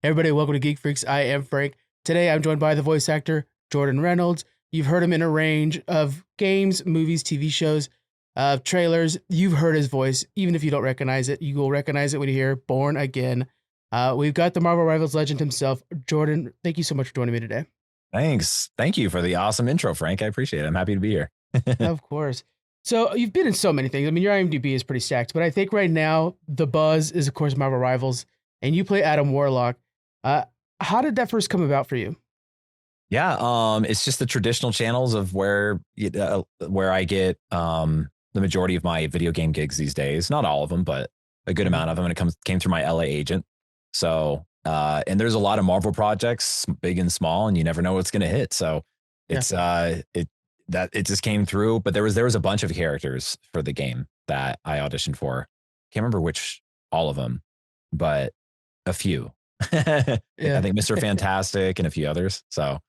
Everybody, welcome to Geek Freaks. I am Frank. Today, I'm joined by the voice actor, Jordan Reynolds. You've heard him in a range of games, movies, TV shows, trailers. You've heard his voice. Even if you don't recognize it, you will recognize it when you hear Born Again. We've got the Marvel Rivals legend himself. Jordan, thank you so much for joining me today. Thanks. Thank you for the awesome intro, Frank. I appreciate it. I'm happy to be here. Of course. So you've been in so many things. I mean, your IMDb is pretty stacked, but I think right now the buzz is, of course, Marvel Rivals, and you play Adam Warlock. How did that first come about for you? Yeah, it's just the traditional channels of where I get the majority of my video game gigs these days. Not all of them, but a good amount of them. And it came through my LA agent. So, and there's a lot of Marvel projects, big and small, and you never know what's going to hit. So it's it just came through. But there was a bunch of characters for the game that I auditioned for. Can't remember which all of them, but a few. I think Mr. Fantastic and a few others. So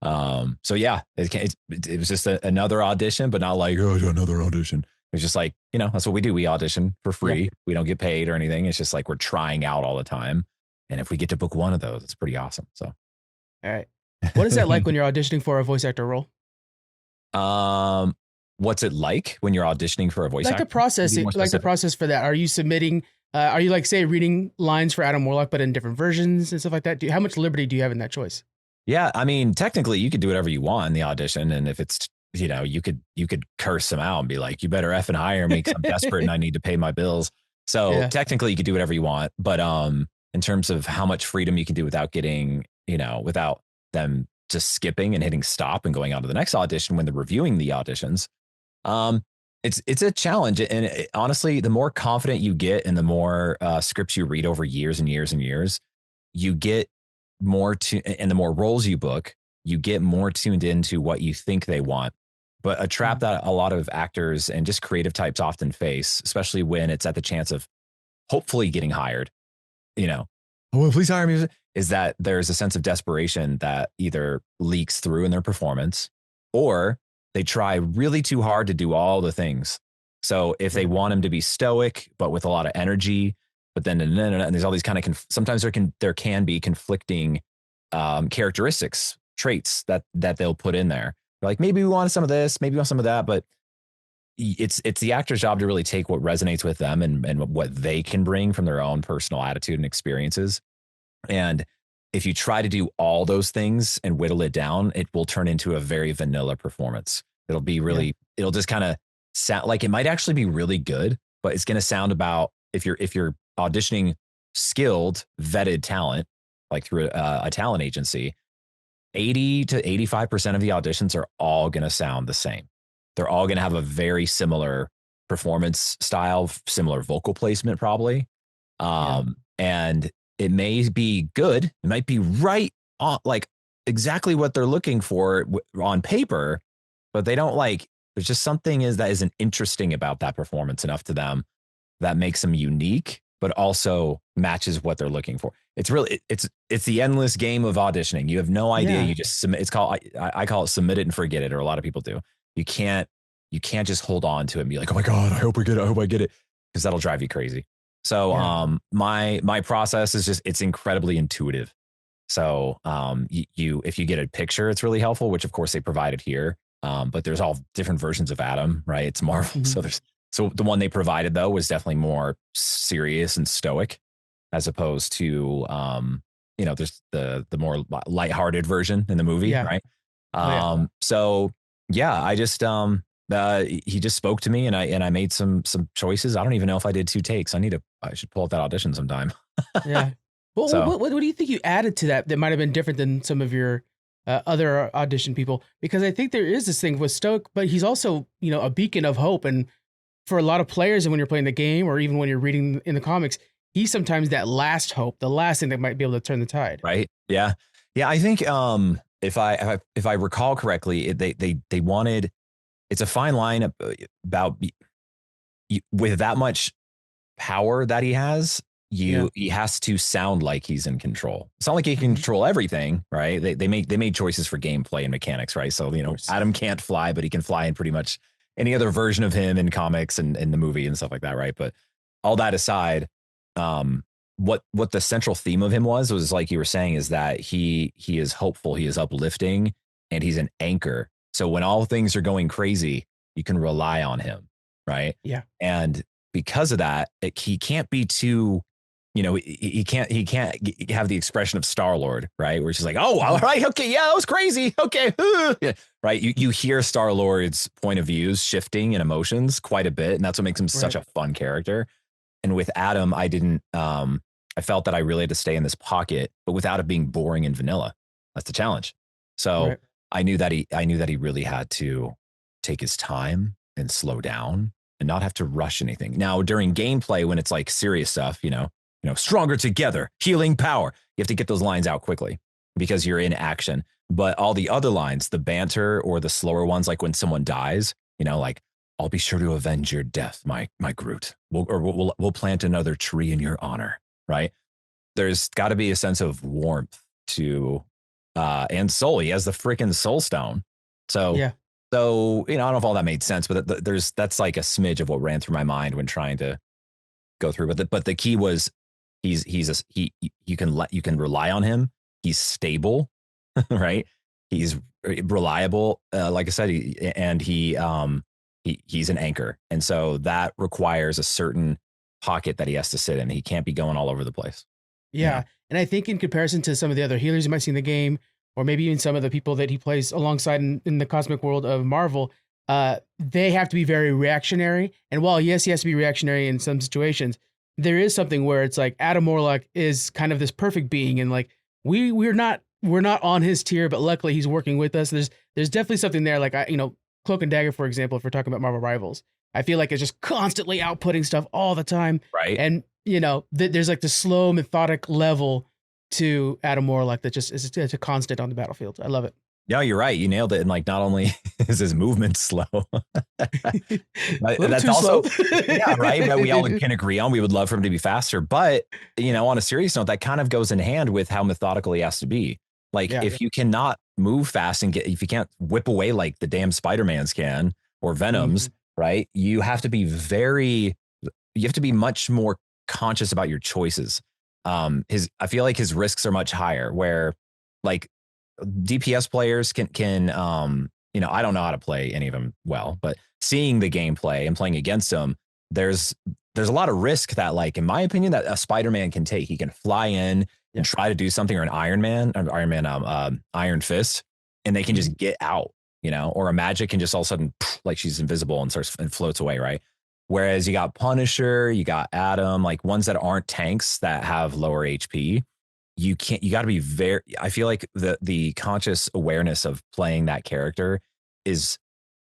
yeah, it was just another audition, but not like, oh, another audition. It was just like, that's what we do. We audition for free. We don't get paid or anything. It's just like we're trying out all the time. And if we get to book one of those, it's pretty awesome. So, all right. What is that like when you're auditioning for a voice actor role? What's it like when you're auditioning for a voice actor? The process for that. Are you submitting? Are you say reading lines for Adam Warlock, but in different versions and stuff like that? How much liberty do you have in that choice? Yeah, I mean, technically, you could do whatever you want in the audition, and if it's you could curse them out and be like, "You better effing hire me because I'm desperate and I need to pay my bills." So technically, you could do whatever you want, but in terms of how much freedom you can do without getting without them just skipping and hitting stop and going on to the next audition when they're reviewing the auditions, it's a challenge. And honestly, the more confident you get and the more scripts you read over years and years and years, you get more and the more roles you book, you get more tuned into what you think they want. But a trap that a lot of actors and just creative types often face, especially when it's at the chance of hopefully getting hired, oh, please hire me, is that there's a sense of desperation that either leaks through in their performance or they try really too hard to do all the things. So if they want him to be stoic, but with a lot of energy, but then and there's all these kind of sometimes there can be conflicting characteristics, traits that they'll put in there. They're like, maybe we want some of this, maybe we want some of that, but it's the actor's job to really take what resonates with them and what they can bring from their own personal attitude and experiences. And if you try to do all those things and whittle it down, it will turn into a very vanilla performance. It'll be really, it'll just kind of sound like it might actually be really good, but it's going to sound about if you're auditioning skilled, vetted talent, like through a talent agency, 80 to 85% of the auditions are all going to sound the same. They're all going to have a very similar performance style, similar vocal placement, probably. And it may be good. It might be right on, like exactly what they're looking for on paper, but they don't there's just something that isn't interesting about that performance enough to them that makes them unique, but also matches what they're looking for. It's really, it's the endless game of auditioning. You have no idea. You just submit. It's called, I call it submit it and forget it, or a lot of people do. You can't just hold on to it and be like, oh my God, I hope I get it. I hope I get it. Because that'll drive you crazy. So my process is it's incredibly intuitive. So if you get a picture, it's really helpful, which of course they provided here. But there's all different versions of Adam, right? It's Marvel. Mm-hmm. So the one they provided though was definitely more serious and stoic, as opposed to there's the more lighthearted version in the movie, right? So I just he just spoke to me and I made some choices. I don't even know if I did 2 takes. I should pull up that audition sometime. Well, what do you think you added to that might have been different than some of your other audition people? Because I think there is this thing with Stoke, but he's also, a beacon of hope. And for a lot of players, and when you're playing the game or even when you're reading in the comics, he's sometimes that last hope, the last thing that might be able to turn the tide. Right. Yeah. Yeah. I think if I recall correctly, they wanted, it's a fine line about with that much power that he has, he has to sound like he's in control. It's not like he can control everything, right? They made choices for gameplay and mechanics, right? So, Adam can't fly, but he can fly in pretty much any other version of him in comics and in the movie and stuff like that, right? But all that aside, what the central theme of him was like you were saying, is that he is hopeful, he is uplifting, and he's an anchor. So when all things are going crazy, you can rely on him, right? Yeah. And because of that, he can't be too, he can't have the expression of Star-Lord, right? Where she's like, oh, all right, okay, yeah, that was crazy, okay, right? You hear Star-Lord's point of views shifting and emotions quite a bit, and that's what makes him such a fun character. And with Adam, I felt that I really had to stay in this pocket, but without it being boring and vanilla. That's the challenge. So I knew that he really had to take his time and slow down and not have to rush anything. Now, during gameplay, when it's like serious stuff, stronger together, healing power, you have to get those lines out quickly because you're in action. But all the other lines, the banter or the slower ones, like when someone dies, like, I'll be sure to avenge your death, my Groot. We'll plant another tree in your honor, right? There's got to be a sense of warmth to and soul. He has the freaking soul stone. So I don't know if all that made sense, but that's like a smidge of what ran through my mind when trying to go through. But the key was you can rely on him. He's stable, right? He's reliable. Like I said, he's an anchor. And so that requires a certain pocket that he has to sit in. He can't be going all over the place. Yeah. And I think in comparison to some of the other healers you might see in the game, or maybe even some of the people that he plays alongside in the cosmic world of Marvel, they have to be very reactionary. And while, yes, he has to be reactionary in some situations, there is something where it's like Adam Warlock is kind of this perfect being. And like, we're not on his tier, but luckily he's working with us. There's definitely something there. Like, Cloak and Dagger, for example, if we're talking about Marvel Rivals, I feel like it's just constantly outputting stuff all the time. Right. And, there's like the slow, methodic level to Adam Warlock that just is it's a constant on the battlefield. I love it. No, you're right. You nailed it. And like, not only is his movement slow, that's also, yeah, right. But we all can agree on, we would love for him to be faster. But, on a serious note, that kind of goes in hand with how methodical he has to be. Like, if you cannot move fast and if you can't whip away like the damn Spider-Mans can or Venoms, right? You have to be much more conscious about your choices. I feel like his risks are much higher, where like DPS players can I don't know how to play any of them well, but seeing the gameplay and playing against them, there's a lot of risk that, like, in my opinion, that a Spider-Man can take. He can fly in and try to do something, or an Iron Fist, and they can just get out, or a Magic can just all of a sudden, like, she's invisible and starts and floats away, right? Whereas you got Punisher, you got Adam, like ones that aren't tanks that have lower HP. You got to be I feel like the conscious awareness of playing that character is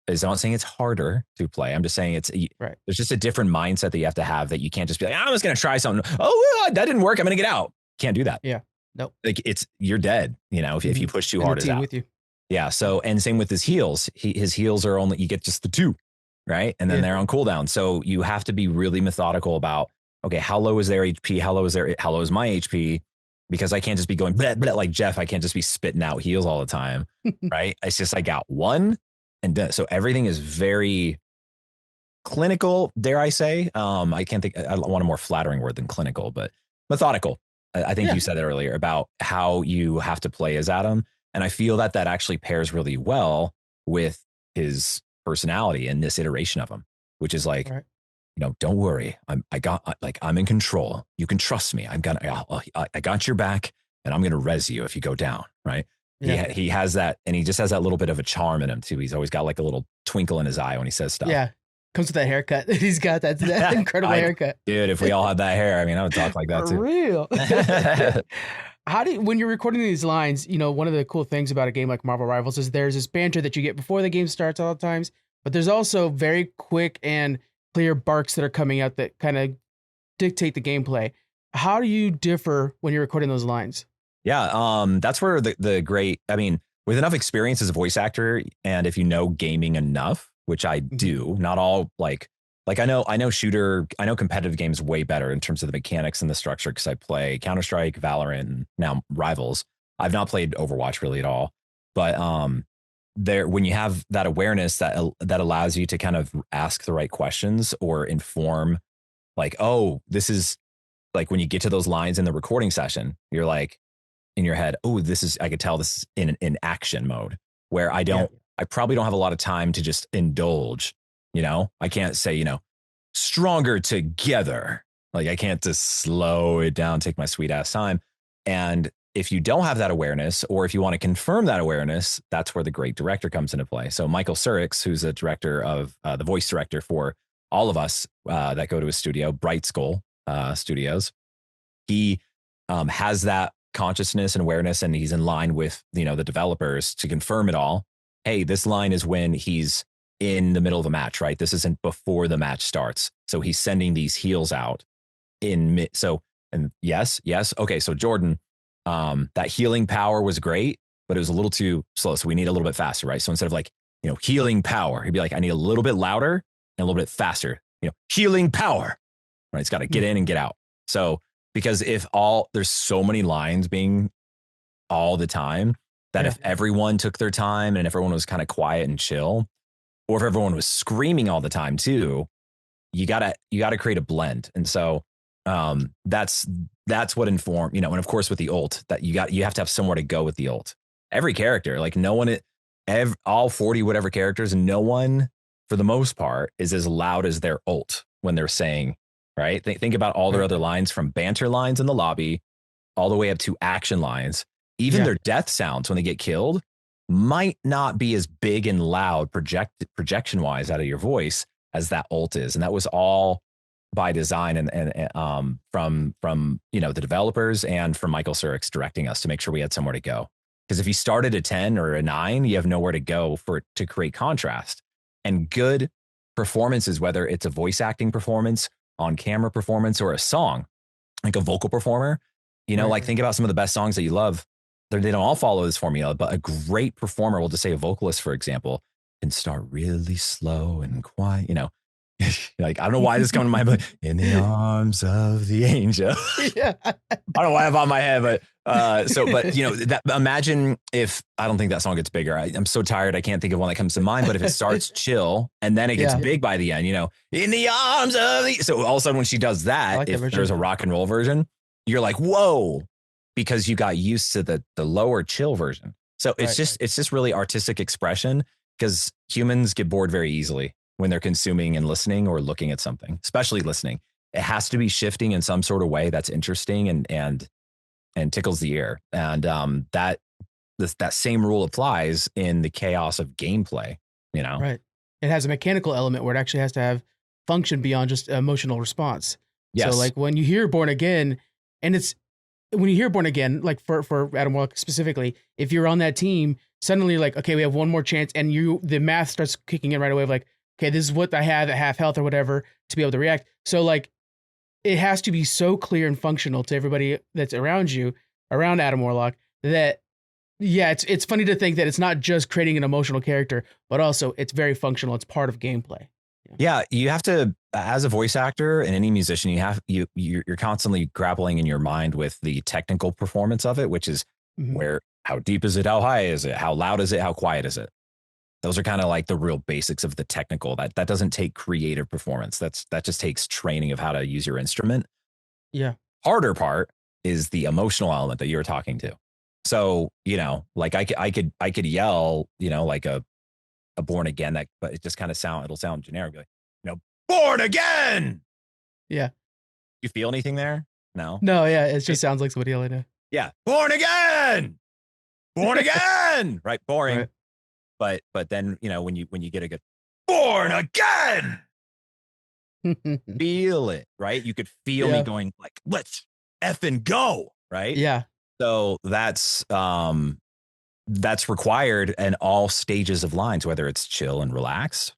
I'm not saying it's harder to play. I'm just saying there's just a different mindset that you have to have, that you can't just be like, I'm just going to try something. Oh, that didn't work, I'm going to get out. Can't do that. Yeah. Nope. Like, you're dead, if you push too hard. Is out with you. Yeah. So, and same with his heals. His heals are only, you get just the 2, right? And then they're on cooldown. So you have to be really methodical about, okay, how low is their HP? How low is my HP? Because I can't just be going bleh, bleh, like Jeff. I can't just be spitting out heals all the time, right? It's just, I got one and done. So everything is very clinical, dare I say. I can't think, I want a more flattering word than clinical, but methodical. I think you said it earlier about how you have to play as Adam. And I feel that actually pairs really well with his personality in this iteration of him, which is like, don't worry. I'm in control. You can trust me. I got your back, and I'm going to res you if you go down. Right. Yeah. He has that, and he just has that little bit of a charm in him too. He's always got like a little twinkle in his eye when he says stuff. Yeah. Comes with that haircut. He's got that incredible haircut. Dude, if we all had that hair, I would talk like that too. For real. When you're recording these lines, one of the cool things about a game like Marvel Rivals is there's this banter that you get before the game starts all the times, but there's also very quick and clear barks that are coming out that kind of dictate the gameplay. How do you differ when you're recording those lines? Yeah, that's where the great, with enough experience as a voice actor, and if you know gaming enough, which I do, not all like I know competitive games way better in terms of the mechanics and the structure, because I play Counter-Strike, Valorant, and now Rivals. I've not played Overwatch really at all, but when you have that awareness that allows you to kind of ask the right questions or inform, like, oh, this is like when you get to those lines in the recording session, you're like in your head, oh, I could tell this is in action mode where I probably don't have a lot of time to just indulge, I can't say, stronger together. Like I can't just slow it down, take my sweet ass time. And if you don't have that awareness, or if you want to confirm that awareness, that's where the great director comes into play. So Michael Surix, who's a director of the voice director for all of us that go to his studio, Bright Skull Studios, he has that consciousness and awareness, and he's in line with the developers to confirm it all. Hey, this line is when he's in the middle of a match, right? This isn't before the match starts. So he's sending these heals out in and yes. Okay, so Jordan, that healing power was great, but it was a little too slow. So we need a little bit faster, right? So instead of like, healing power, he'd be like, I need a little bit louder and a little bit faster, healing power, right? It's got to get in and get out. So because there's so many lines being all the time that if everyone took their time and if everyone was kind of quiet and chill, or if everyone was screaming all the time too, you gotta create a blend. And so that's what informed, and of course with the ult, that you have to have somewhere to go with the ult. Every character, like all 40 whatever characters, no one for the most part is as loud as their ult when they're saying, right? Think about all their other lines, from banter lines in the lobby all the way up to action lines. Even their death sounds when they get killed might not be as big and loud projection wise out of your voice as that ult is. And that was all by design and from the developers and from Michael Surix directing us to make sure we had somewhere to go. Because if you started a 10 or a 9, you have nowhere to go to create contrast. And good performances, whether it's a voice acting performance, on camera performance, or a song, like a vocal performer, like think about some of the best songs that you love. They don't all follow this formula, but a great performer, we'll just say a vocalist, for example, can start really slow and quiet, like, I don't know why this is coming to my mind, but in the arms of the angel. Yeah. I don't know why I have on my head, but imagine if, I don't think that song gets bigger. I'm so tired, I can't think of one that comes to mind, but if it starts chill and then it gets big by the end, in the arms of the, so all of a sudden when she does that, if there's a rock and roll version, you're like, whoa, because you got used to the lower chill version. So it's just really artistic expression, because humans get bored very easily when they're consuming and listening or looking at something, especially listening. It has to be shifting in some sort of way that's interesting and tickles the ear. And that same rule applies in the chaos of gameplay, Right. It has a mechanical element where it actually has to have function beyond just emotional response. Yes. So like when you hear Born Again, like for Adam Warlock specifically, if you're on that team, suddenly like, okay, we have one more chance, and the math starts kicking in right away of like, okay, this is what I have at half health or whatever to be able to react. So like, it has to be so clear and functional to everybody that's around Adam Warlock, that, it's funny to think that it's not just creating an emotional character, but also it's very functional. It's part of gameplay. Yeah, you have to, as a voice actor and any musician, you're constantly grappling in your mind with the technical performance of it, which is how deep is it? How high is it? How loud is it? How quiet is it? Those are kind of like the real basics of the technical. That doesn't take creative performance. That just takes training of how to use your instrument. Yeah. Harder part is the emotional element that you're talking to. So, like I could yell, like a Born Again, but it just kind of it'll sound generic. Like, Born Again. Yeah. You feel anything there? No. No. Yeah. It just sounds like somebody yelling it. Yeah. Born Again. Born Again. Right. Boring. Right. But then, when you get a good Born Again, feel it, right? You could feel me going like, let's effing go. Right. Yeah. So that's required in all stages of lines, whether it's chill and relaxed,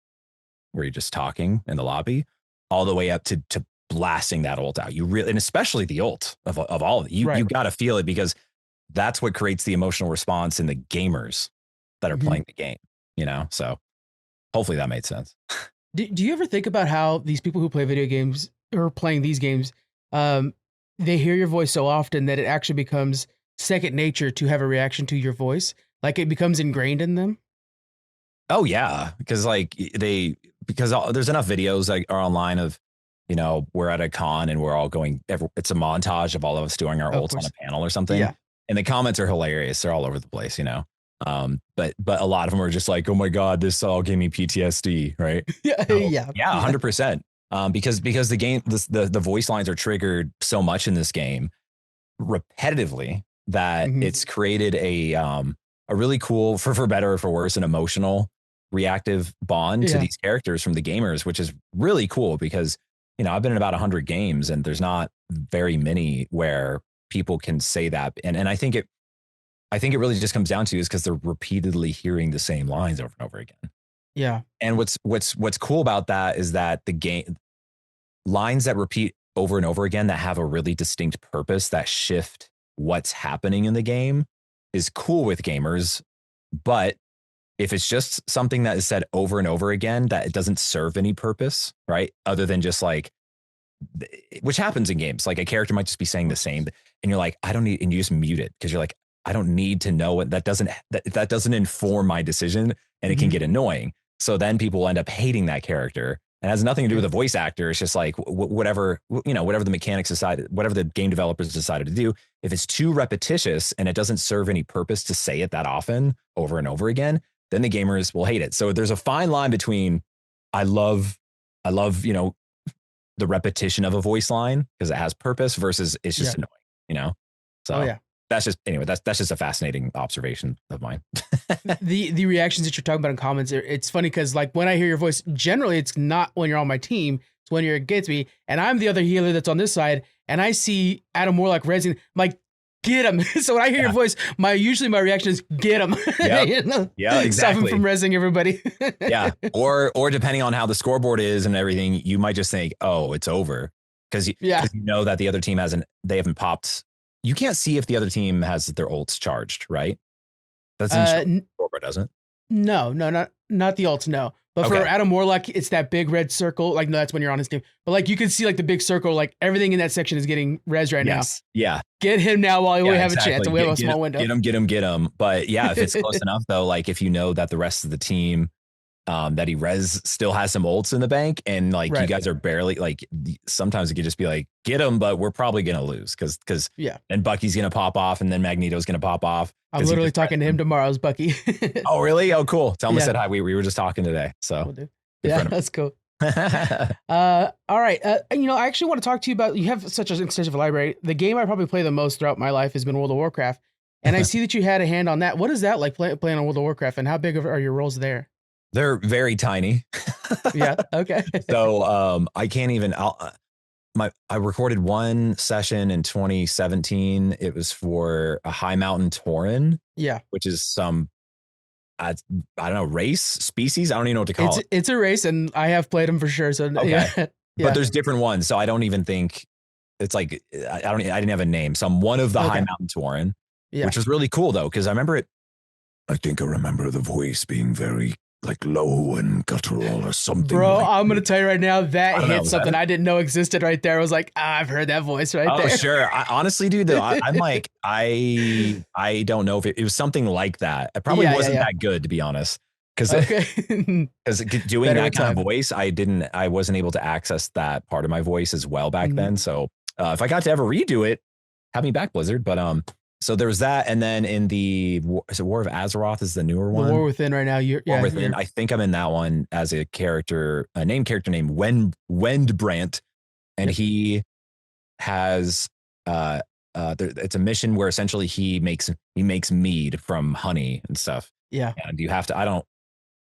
where you're just talking in the lobby, all the way up to blasting that ult out. You really, and especially the ult of all of it, you got to feel it, because that's what creates the emotional response in the gamers that are playing the game, so hopefully that made sense. Do you ever think about how these people who play video games or playing these games, they hear your voice so often that it actually becomes second nature to have a reaction to your voice? Like it becomes ingrained in them? Oh yeah. Because there's enough videos that are online of you know, we're at a con and we're all going, it's a montage of all of us doing our ults on a panel or something. Yeah. And the comments are hilarious. They're all over the place, you know. But a lot of them are just like, oh my God, this all gave me PTSD, right? Yeah. So, Yeah. 100%. Because the game, the voice lines are triggered so much in this game repetitively that it's created a really cool, for better or for worse, an emotional reactive bond to these characters from the gamers, which is really cool because, you know, I've been in about 100 games and there's not very many where people can say that. And I think it really just comes down to is because they're repeatedly hearing the same lines over and over again. Yeah. And what's cool about that is that the game lines that repeat over and over again that have a really distinct purpose that shift what's happening in the game is cool with gamers. But if it's just something that is said over and over again, that it doesn't serve any purpose, right? Other than just like, which happens in games, like a character might just be saying the same and you're like, I don't need, and you just mute it because you're like, I don't need to know what that doesn't inform my decision and it can get annoying. So then people will end up hating that character. And it has nothing to do with a voice actor. It's just like whatever the mechanics decided, whatever the game developers decided to do. If it's too repetitious and it doesn't serve any purpose to say it that often over and over again, then the gamers will hate it. So there's a fine line between I love, you know, the repetition of a voice line because it has purpose versus it's just annoying, you know? So that's just a fascinating observation of mine. the reactions that you're talking about in comments, it's funny because like when I hear your voice, generally it's not when you're on my team, it's when you're against me, and I'm the other healer that's on this side, and I see Adam Warlock rezzing, I'm like, get him. So when I hear your voice, usually my reaction is get him. Yep. You know? Yeah, exactly. Stop him from rezzing everybody. Yeah. Or depending on how the scoreboard is and everything, you might just think, oh, it's over. Because you know that the other team they haven't popped. You can't see if the other team has their ults charged, right? That's in scoreboard, doesn't it? No, not the ults, no. But for Adam Warlock, it's that big red circle. Like, no, that's when you're on his team. But like, you can see like the big circle, like everything in that section is getting res right now. Yeah. Get him now while we have a chance. And we have a small window. Get him. But yeah, if it's close enough though, like if you know that the rest of the team, that he still has some ults in the bank and like you guys are barely like, sometimes it could just be like, get him, but we're probably going to lose because and Bucky's going to pop off and then Magneto's going to pop off. I'm literally talking to him tomorrow, Bucky. Oh, really? Oh, cool. Tell him I said hi. We were just talking today. So that's cool. All right. You know, I actually want to talk to you about, you have such an extensive library. The game I probably play the most throughout my life has been World of Warcraft. And I see that you had a hand on that. What is that like playing on World of Warcraft, and how big are your roles there? They're very tiny. Yeah. Okay. So I can't even, I recorded one session in 2017. It was for a high mountain tauren. Yeah. Which is some, I don't know, race, species. I don't even know what to call it. It's a race, and I have played them for sure. So yeah. But there's different ones. So I don't even think it's like, I didn't have a name. So I'm one of the high mountain tauren, which was really cool though. Cause I remember it. I think I remember the voice being very like low and guttural or something. Bro, like I'm going to tell you right now, that hit something I didn't know existed right there. I was like, I've heard that voice there. Oh, sure. Honestly, dude, though, I'm like, I don't know if it was something like that. It probably wasn't that good, to be honest. Because doing that kind of voice, I wasn't able to access that part of my voice as well back then. So if I got to ever redo it, have me back, Blizzard. But so there was that, and then in the War of Azeroth is the newer one. The War Within right now. War Within. I think I'm in that one as a named character named Wendbrant, and he has it's a mission where essentially he makes mead from honey and stuff. Yeah, and you have to.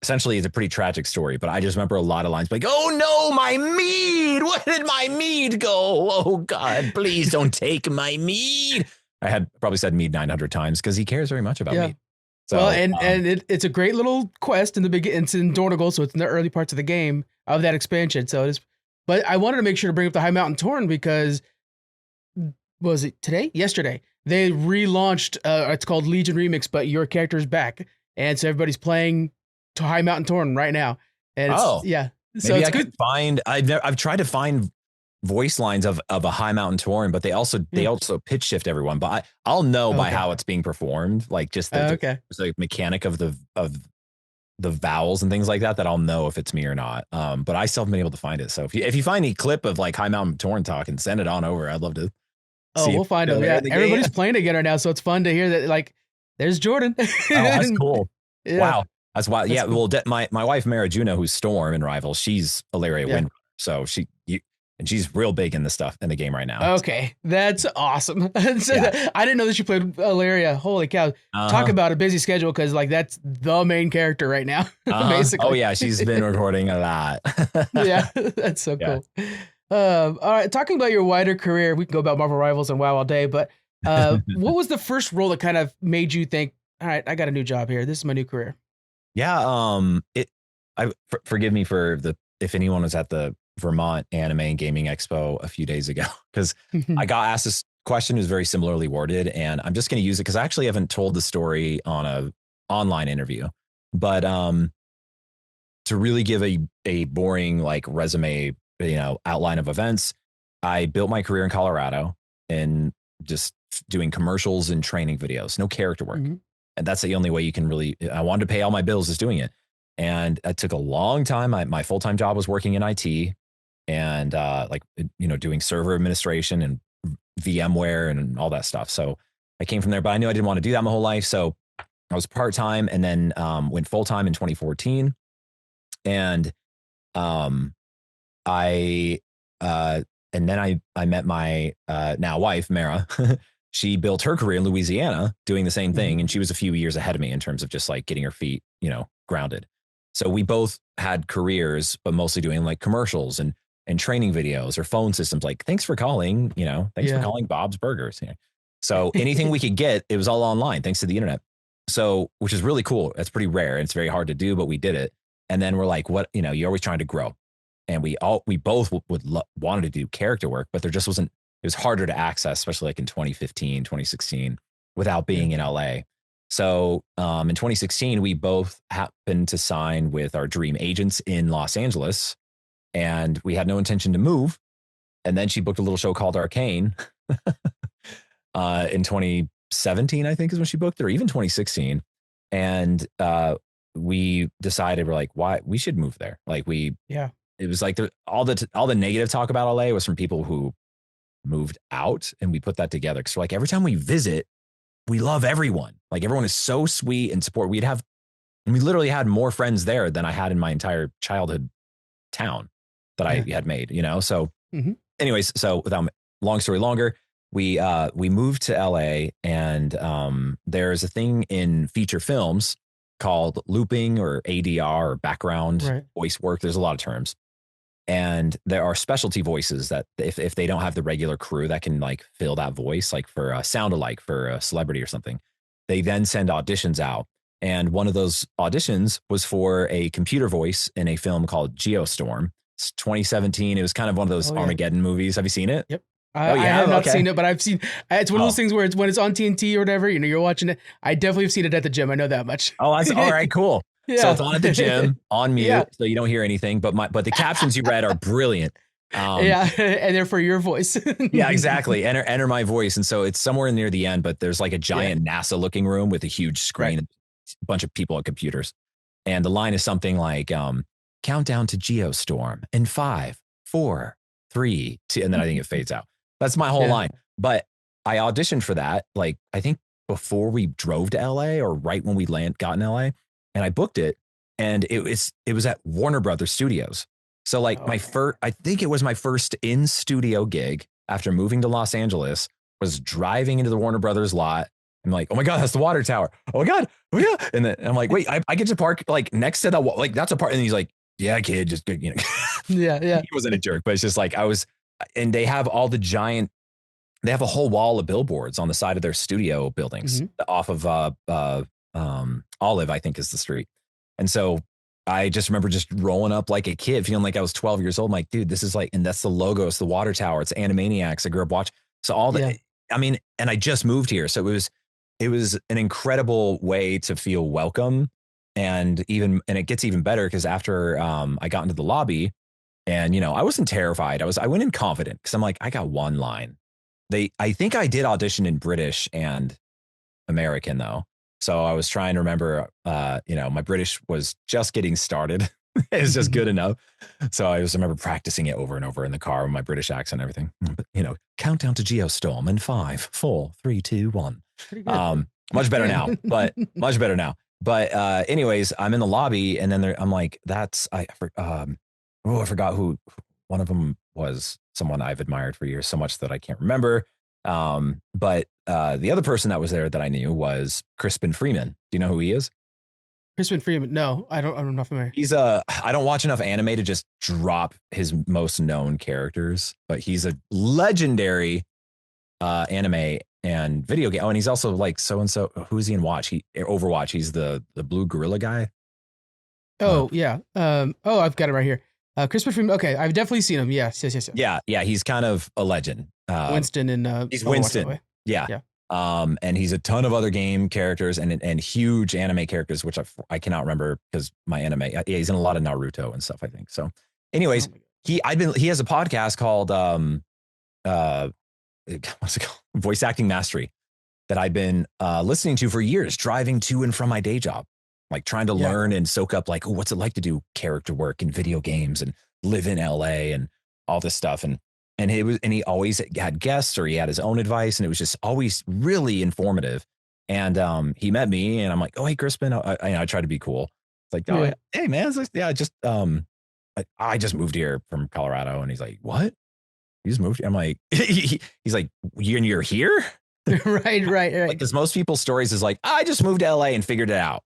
Essentially, it's a pretty tragic story, but I just remember a lot of lines like, "Oh no, my mead! Where did my mead go? Oh God, please don't take my mead." I had probably said mead 900 times because he cares very much about mead. So, well, and it's a great little quest in the beginning. It's in Dornigal, so it's in the early parts of the game of that expansion. So it is. But I wanted to make sure to bring up the High Mountain Tauren because was it today? Yesterday they relaunched. It's called Legion Remix, but your character's back, and so everybody's playing to High Mountain Tauren right now. And so maybe it's good. I've tried to find voice lines of a High Mountain Tauren, but they also pitch shift everyone. But I'll know by how it's being performed, like just the mechanic of the vowels and things like that I'll know if it's me or not. But I still haven't been able to find it. So if you find any clip of like High Mountain Torn talking, send it on over. I'd love to Oh, see if we'll find they're them. there Yeah, in the everybody's game. playing together now, so it's fun to hear that. Like, there's Jordan. Oh, that's cool. Yeah, Wow. That's wild. that's Yeah. cool. Well, my wife, Mara Juno, who's Storm in Rivals, she's Ilaria Yeah. Windrunner. So and she's real big in the stuff in the game right now. Okay, that's awesome. So Yeah. I didn't know that she played Valeria. Holy cow! Talk about a busy schedule, because like that's the main character right now, basically. Oh yeah, she's been recording a lot. Yeah, that's so Yeah. cool. All right, talking about your wider career, we can go about Marvel Rivals and WoW all day. But what was the first role that kind of made you think, all right, I got a new job here. This is my new career. Yeah. Forgive me for if anyone was at the Vermont Anime and Gaming Expo a few days ago, because I got asked this question. It was very similarly worded, and I'm just going to use it because I actually haven't told the story on a online interview. But to really give a boring like resume, outline of events, I built my career in Colorado and just doing commercials and training videos, no character work. Mm-hmm. And that's the only way you can really, I wanted to pay all my bills is doing it. And it took a long time. My full-time job was working in IT and doing server administration and VMware and all that stuff. So I came from there, but I knew I didn't want to do that my whole life. So I was part-time and then went full-time in 2014. And I met my now wife, Mara. She built her career in Louisiana doing the same thing. And she was a few years ahead of me in terms of just like getting her feet, grounded. So we both had careers, but mostly doing like commercials and training videos or phone systems. Like, thanks for calling, thanks for calling Bob's Burgers. So anything we could get, it was all online, thanks to the internet. So, which is really cool. That's pretty rare. It's very hard to do, but we did it. And then we're like, what, you're always trying to grow. And we both wanted to do character work, but there just wasn't, it was harder to access, especially like in 2015, 2016, without being in LA. So in 2016, we both happened to sign with our dream agents in Los Angeles, and we had no intention to move. And then she booked a little show called Arcane in 2017, I think is when she booked it, or even 2016. And we decided, we're like, why we should move there. Like it was like all the negative talk about LA was from people who moved out, and we put that together. So like every time we visit, we love everyone. Like everyone is so sweet and support. We literally had more friends there than I had in my entire childhood town that I had made, So anyways, so without long story longer, we moved to LA, and there's a thing in feature films called looping or ADR or background voice work. There's a lot of terms. And there are specialty voices that if they don't have the regular crew that can like fill that voice, like for a sound alike for a celebrity or something, they then send auditions out. And one of those auditions was for a computer voice in a film called Geostorm. It's 2017. It was kind of one of those Armageddon movies. Have you seen it? Yep. I have not seen it, but I've seen. It's one of those things where when it's on TNT or whatever, you're watching it. I definitely have seen it at the gym. I know that much. Oh, that's all right. Cool. Yeah. So it's on at the gym on mute, so you don't hear anything. But the captions you read are brilliant. And they're for your voice. Yeah, exactly. Enter my voice, and so it's somewhere near the end. But there's like a giant NASA looking room with a huge screen, a bunch of people at computers, and the line is something like "Countdown to Geostorm in 5, 4, 3, 2," and then I think it fades out. That's my whole line. But I auditioned for that, like I think before we drove to LA or right when we got in LA. And I booked it, and it was at Warner Brothers Studios. So like I think it was my first in studio gig after moving to Los Angeles. Was driving into the Warner Brothers lot. I'm like, oh my God, that's the water tower. Oh my God, oh yeah. And then I'm like, wait, I get to park like next to that, like that's a part. And he's like, yeah, kid, just yeah. He wasn't a jerk, but it's just like and they have they have a whole wall of billboards on the side of their studio buildings off of Olive, I think is the street. And so I just remember just rolling up like a kid, feeling like I was 12 years old. I'm like, dude, this is like, and that's the logo. It's the water tower. It's Animaniacs. I grew up watching. So and I just moved here. So it was an incredible way to feel welcome. And it gets even better because after I got into the lobby and, I wasn't terrified. I went in confident because I'm like, I got one line. I think I did audition in British and American though. So I was trying to remember, my British was just getting started. It was just good enough. So I just remember practicing it over and over in the car with my British accent and everything. But, countdown to Geostorm in 5, 4, 3, 2, 1. Pretty good. Much better now, but much better now. But anyways, I'm in the lobby and then I'm like, I forgot who one of them was, someone I've admired for years so much that I can't remember. But the other person that was there that I knew was Crispin Freeman. Do you know who he is? Crispin Freeman. No, I don't. I'm not familiar. I don't watch enough anime to just drop his most known characters, but he's a legendary anime and video game. Oh, and he's also like so-and-so. Who is he in Overwatch? He's the blue gorilla guy. Oh, yeah. I've got it right here. Crispin Freeman. Okay, I've definitely seen him. Yes. Yeah. He's kind of a legend. Winston in he's Winston. Yeah. And he's a ton of other game characters and huge anime characters, which I cannot remember because my anime. Yeah, he's in a lot of Naruto and stuff, I think. So, anyways, he has a podcast called what's it called? Voice Acting Mastery that I've been listening to for years, driving to and from my day job, like trying to learn and soak up like, what's it like to do character work in video games and live in LA and all this stuff. And he always had guests or he had his own advice, and it was just always really informative. And he met me, and I'm like, oh, hey, Crispin. I try to be cool. It's like, oh, hey, man. It's like, I just moved here from Colorado. And he's like, what? You just moved? I'm like, he's like, you're here? Right. Like, because most people's stories is like, I just moved to LA and figured it out.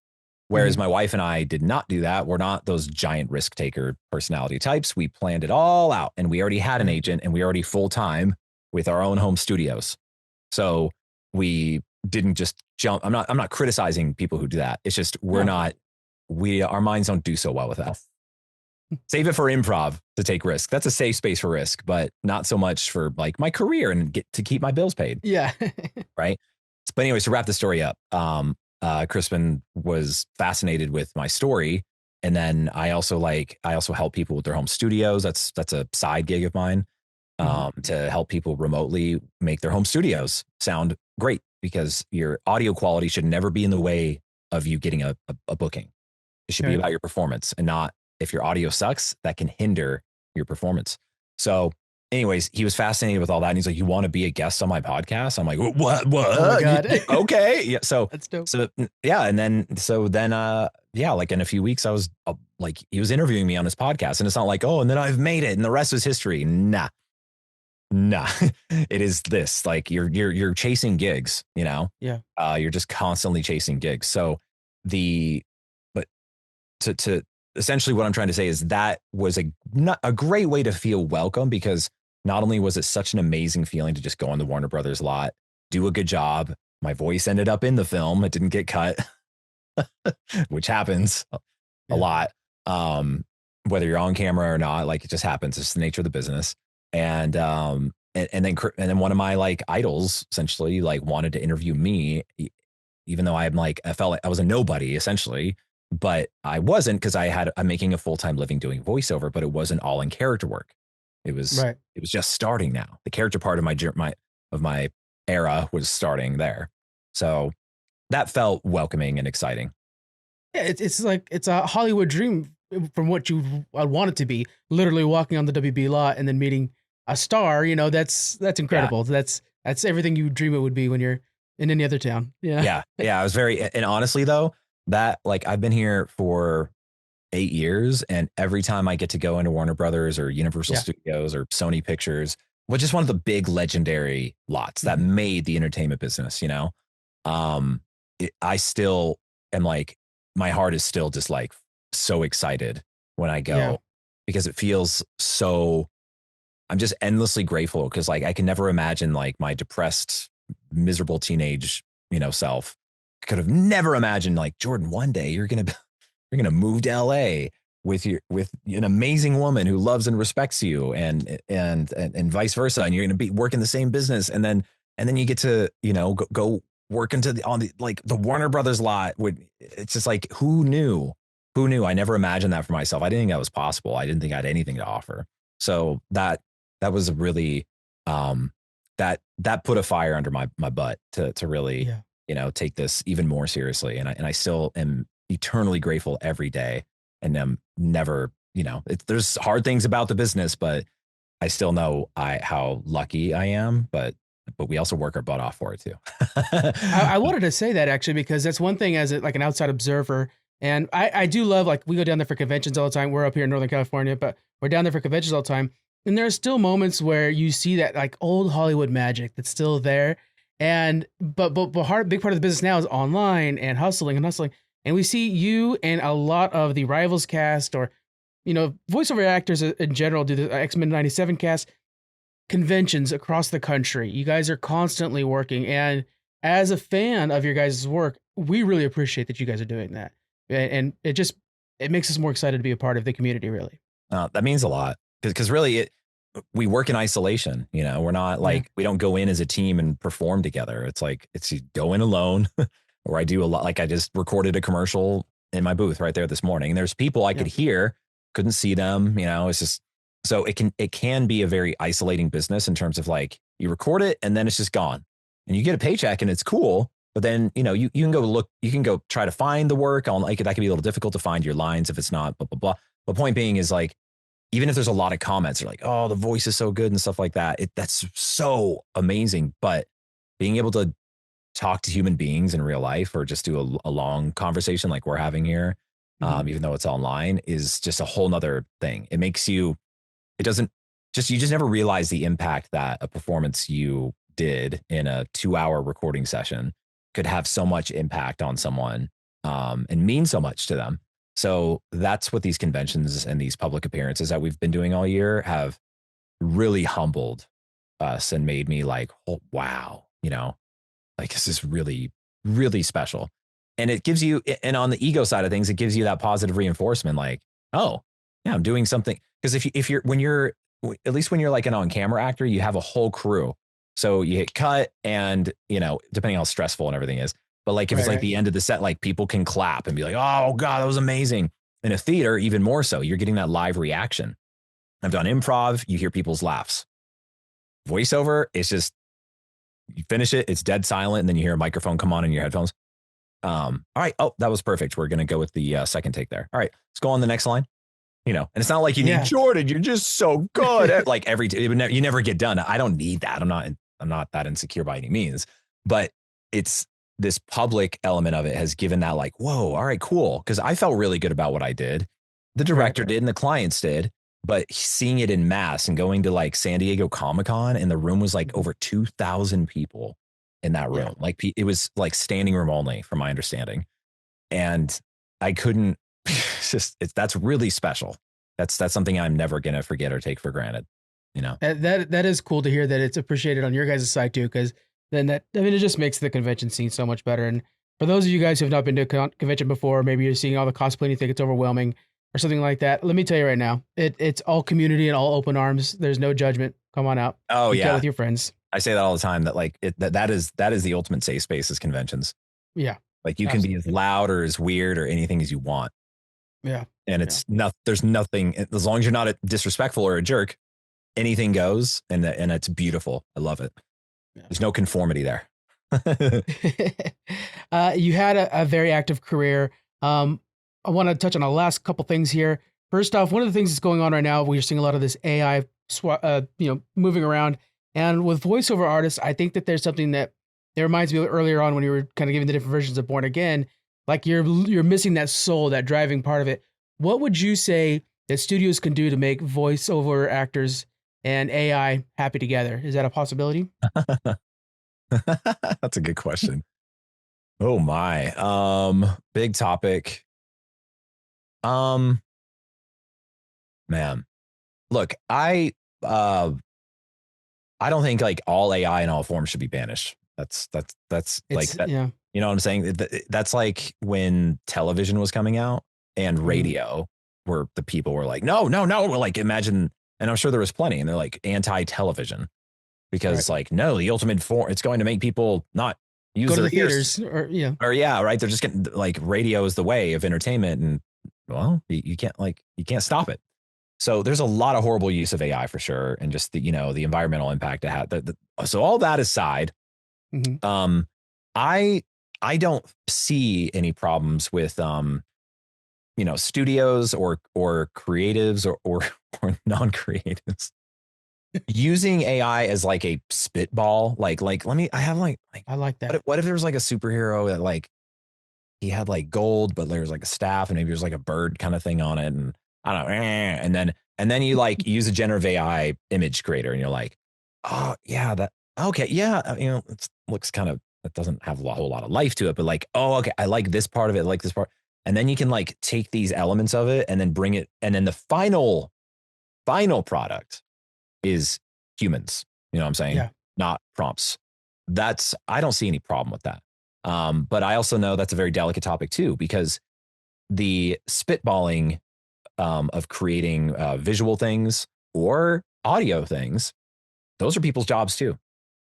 Whereas my wife and I did not do that. We're not those giant risk taker personality types. We planned it all out, and we already had an agent, and we already full time with our own home studios. So we didn't just jump. I'm not criticizing people who do that. It's just our minds don't do so well with that. Save it for improv to take risk. That's a safe space for risk, but not so much for like my career and get to keep my bills paid. Yeah. Right. But anyways, to wrap the story up, Crispin was fascinated with my story. And then I also help people with their home studios. That's a side gig of mine, to help people remotely make their home studios sound great, because your audio quality should never be in the way of you getting a booking. It should be about your performance, and not, if your audio sucks, that can hinder your performance. So anyways, he was fascinated with all that. And he's like, you want to be a guest on my podcast? I'm like, what? Oh my God. Okay. Yeah. So that's dope. So yeah. And then like in a few weeks, I was like, he was interviewing me on his podcast, and it's not like, oh, and then I've made it and the rest is history. Nah. It is this, like, you're chasing gigs, Yeah. You're just constantly chasing gigs. So to essentially what I'm trying to say is that was a great way to feel welcome, because not only was it such an amazing feeling to just go on the Warner Brothers lot, do a good job. My voice ended up in the film. It didn't get cut, which happens a lot. Whether you're on camera or not, like, it just happens. It's the nature of the business. And then one of my like idols essentially like wanted to interview me, even though I felt like I was a nobody essentially. But I wasn't, because I'm making a full-time living doing voiceover, but it wasn't all in character work. It was just starting now. The character part of my era was starting there. So that felt welcoming and exciting. Yeah, it's like, it's a Hollywood dream from what you want it to be. Literally walking on the WB lot and then meeting a star, that's incredible. Yeah. That's everything you dream it would be when you're in any other town. Yeah. I was and honestly though, that, like, I've been here for 8 years, and every time I get to go into Warner Brothers or Universal Studios or Sony Pictures, which is one of the big legendary lots that made the entertainment business, I still am like, my heart is still just like so excited when I go, because it feels so, I'm just endlessly grateful, because like I can never imagine like my depressed, miserable teenage, self could have never imagined like, Jordan, one day you're gonna move to LA with an amazing woman who loves and respects you, and vice versa, and you're gonna be working the same business, and then you get to go work into the Warner Brothers lot. It's just like, who knew? I never imagined that for myself. I didn't think that was possible. I didn't think I had anything to offer. So that was a really that put a fire under my butt to really take this even more seriously. And I still am eternally grateful every day, and I'm never, there's hard things about the business, but I still know how lucky I am, but we also work our butt off for it too. I wanted to say that actually, because that's one thing as like an outside observer. And I do love, like, we go down there for conventions all the time. We're up here in Northern California, but we're down there for conventions all the time. And there are still moments where you see that like old Hollywood magic that's still there. And but big part of the business now is online and hustling and hustling. And we see you and a lot of the Rivals cast, or voiceover actors in general, do the X-Men 97 cast conventions across the country. You guys are constantly working. And as a fan of your guys' work, we really appreciate that you guys are doing that. And it makes us more excited to be a part of the community, really. That means a lot, because really we work in isolation. We're not like, we don't go in as a team and perform together. It's like, you go in alone, or I do a lot. Like, I just recorded a commercial in my booth right there this morning, and there's people I could hear, couldn't see them. It's just, so it can be a very isolating business in terms of like, you record it and then it's just gone, and you get a paycheck and it's cool. But then, you can go look, you can go try to find the work on, like, that can be a little difficult to find your lines if it's not blah, blah, blah. The point being is, like, even if there's a lot of comments, they're like, oh, the voice is so good and stuff like that. That's so amazing. But being able to talk to human beings in real life, or just do a long conversation like we're having here, even though it's online, is just a whole nother thing. It makes you, you just never realize the impact that a performance you did in a 2-hour recording session could have so much impact on someone, and mean so much to them. So that's what these conventions and these public appearances that we've been doing all year have really humbled us and made me like, oh, wow, like, this is really, really special. And it gives you, and on the ego side of things, it gives you that positive reinforcement, like, oh, yeah, I'm doing something. Because if you're, at least when you're like an on-camera actor, you have a whole crew. So you hit cut, and, depending on how stressful and everything is, but like, if it's like the end of the set, like, people can clap and be like, oh God, that was amazing. In a theater, even more so, you're getting that live reaction. I've done improv, you hear people's laughs. Voiceover, it's just, you finish it, it's dead silent, and then you hear a microphone come on in your headphones. All right. Oh, that was perfect. We're going to go with the second take there. All right, let's go on the next line. And it's not like you need Jordan, you're just so good. Like, you never get done. I don't need that. I'm not that insecure by any means, but it's this public element of it has given that, like, whoa, all right, cool. Because I felt really good about what I did. The director did, and the clients did. But seeing it in mass and going to like San Diego Comic-Con, and the room was like over 2,000 people in that room. Like, it was like standing room only, from my understanding. And I couldn't, that's really special. That's something I'm never going to forget or take for granted. That is cool to hear that it's appreciated on your guys' side too, because then it just makes the convention scene so much better. And for those of you guys who have not been to a convention before, maybe you're seeing all the cosplay and you think it's overwhelming or something like that. Let me tell you right now, it's all community and all open arms. There's no judgment. Come on out. Oh, Geek out with your friends. I say that all the time, that like that is the ultimate safe space is conventions. Yeah. Like, you can be as loud or as weird or anything as you want. Yeah. And it's there's nothing, as long as you're not disrespectful or a jerk, anything goes, and it's beautiful. I love it. Yeah. There's no conformity there. You had a very active career. I want to touch on the last couple things here. First off, one of the things that's going on right now, we're seeing a lot of this AI, moving around. And with voiceover artists, I think that there's something that reminds me earlier on when you were kind of giving the different versions of Born Again, like you're missing that soul, that driving part of it. What would you say that studios can do to make voiceover actors and AI happy together? Is that a possibility? That's a good question. Oh my, big topic. Man, look, I don't think like all AI in all forms should be banished. That's like that. Yeah. You know what I'm saying? That's like when television was coming out and radio, where the people were like, no. We're like, imagine, and I'm sure there was plenty, and they're like anti-television because like, no, the ultimate form, it's going to make people not use their ears. Or right. They're just getting like, radio is the way of entertainment, and well, you can't stop it. So there's a lot of horrible use of AI for sure, and just the the environmental impact it had. So all that aside, I I don't see any problems with studios or creatives or non-creatives using AI as like a spitball. Like I have like I like that. what if there was like a superhero that like he had like gold, but there's like a staff and maybe there's like a bird kind of thing on it, and I don't know, and then you like use a generative AI image creator, and you're like, oh yeah, that okay, yeah, it looks kind of, it doesn't have a whole lot of life to it, but like, oh okay, I like this part of it, I like this part, and then you can like take these elements of it and then bring it, and then the final product is humans. You know what I'm saying? Yeah. Not prompts. I don't see any problem with that. But I also know that's a very delicate topic too, because the spitballing of creating visual things or audio things, those are people's jobs too.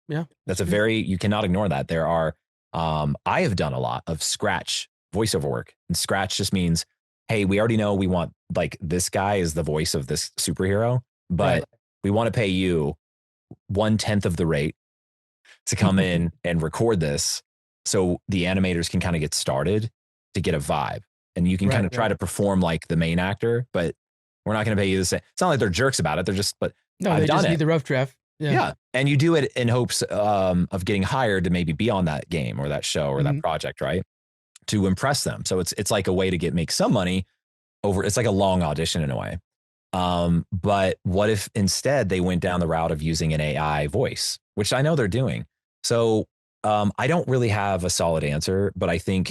Yeah. That's you cannot ignore that. There are, I have done a lot of scratch voiceover work, and scratch just means, hey, we already know we want like this guy is the voice of this superhero, but we want to pay you 1/10 of the rate to come in and record this, so the animators can kind of get started to get a vibe, and you can kind of try to perform like the main actor, but we're not going to pay you the same. It's not like they're jerks about it. They're just, but no, they just need the rough draft. Yeah. And you do it in hopes of getting hired to maybe be on that game or that show or that project, right? To impress them. So it's like a way to make some money over. It's like a long audition in a way. But what if instead they went down the route of using an AI voice, which I know they're doing. So I don't really have a solid answer, but I think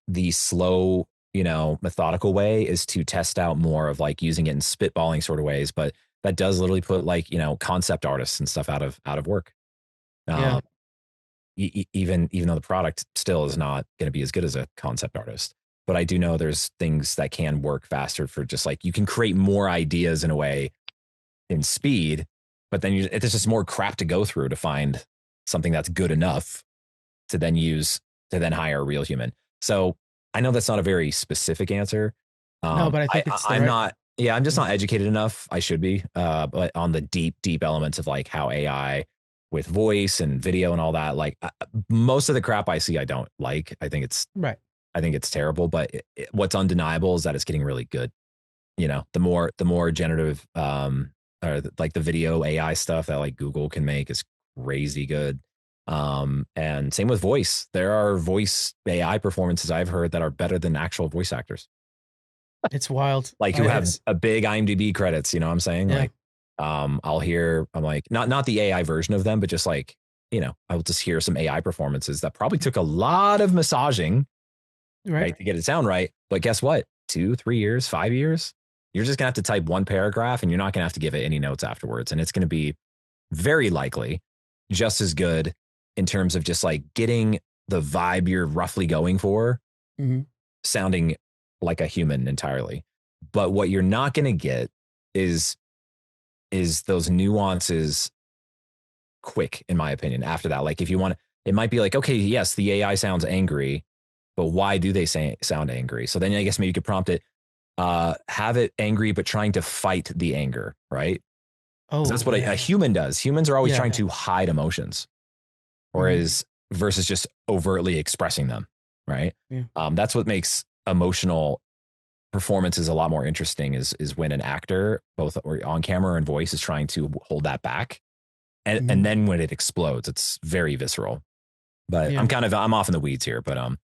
the slow, methodical way is to test out more of like using it in spitballing sort of ways. But that does literally put like, concept artists and stuff out of work. Even though the product still is not going to be as good as a concept artist. But I do know there's things that can work faster for just like, you can create more ideas in a way in speed, but then it's just more crap to go through to find something that's good enough to then use to then hire a real human. So I know that's not a very specific answer. No, but I think I'm not. Yeah, I'm just not educated enough. I should be, but on the deep elements of like how AI with voice and video and all that, like most of the crap I see, I don't like. I think it's I think it's terrible. But what's undeniable is that it's getting really good. The more generative, or like the video AI stuff that like Google can make is crazy good. And same with voice. There are voice AI performances I've heard that are better than actual voice actors. It's wild. Like who have a big IMDb credits, you know what I'm saying? Yeah. Like, I'm like, not the AI version of them, but just like, I will just hear some AI performances that probably took a lot of massaging, right, to get it sound right. But guess what? 2, 3 years, 5 years, you're just gonna have to type one paragraph and you're not gonna have to give it any notes afterwards. And it's gonna be very likely just as good in terms of just like getting the vibe you're roughly going for, sounding like a human entirely. But what you're not going to get is those nuances quick, in my opinion. After that, like if you want, it might be like, okay, yes, the AI sounds angry, but why do they sound angry? So then I guess maybe you could prompt it, have it angry, but trying to fight the anger, right? Oh, that's what a human does. Humans are always trying to hide emotions, whereas versus just overtly expressing them, right? Yeah. That's what makes emotional performances a lot more interesting is when an actor, both on camera and voice, is trying to hold that back. And then when it explodes, it's very visceral. But I'm off in the weeds here, but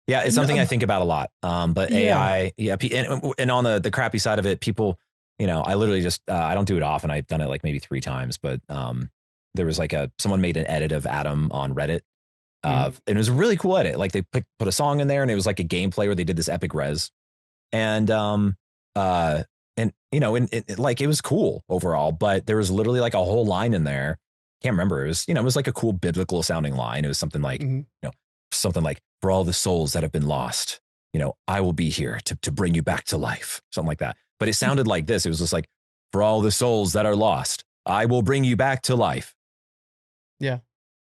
yeah, it's something I think about a lot. But AI, and on the crappy side of it, people, I literally just I don't do it often. I've done it like maybe 3 times, but there was like someone made an edit of Adam on Reddit. And it was a really cool edit. Like they put a song in there, and it was like a gameplay where they did this epic res, and like it was cool overall. But there was literally like a whole line in there. Can't remember. It was it was like a cool biblical sounding line. It was something like something like, for all the souls that have been lost, I will be here to bring you back to life, something like that. But it sounded like this. It was just like, for all the souls that are lost, I will bring you back to life. Yeah.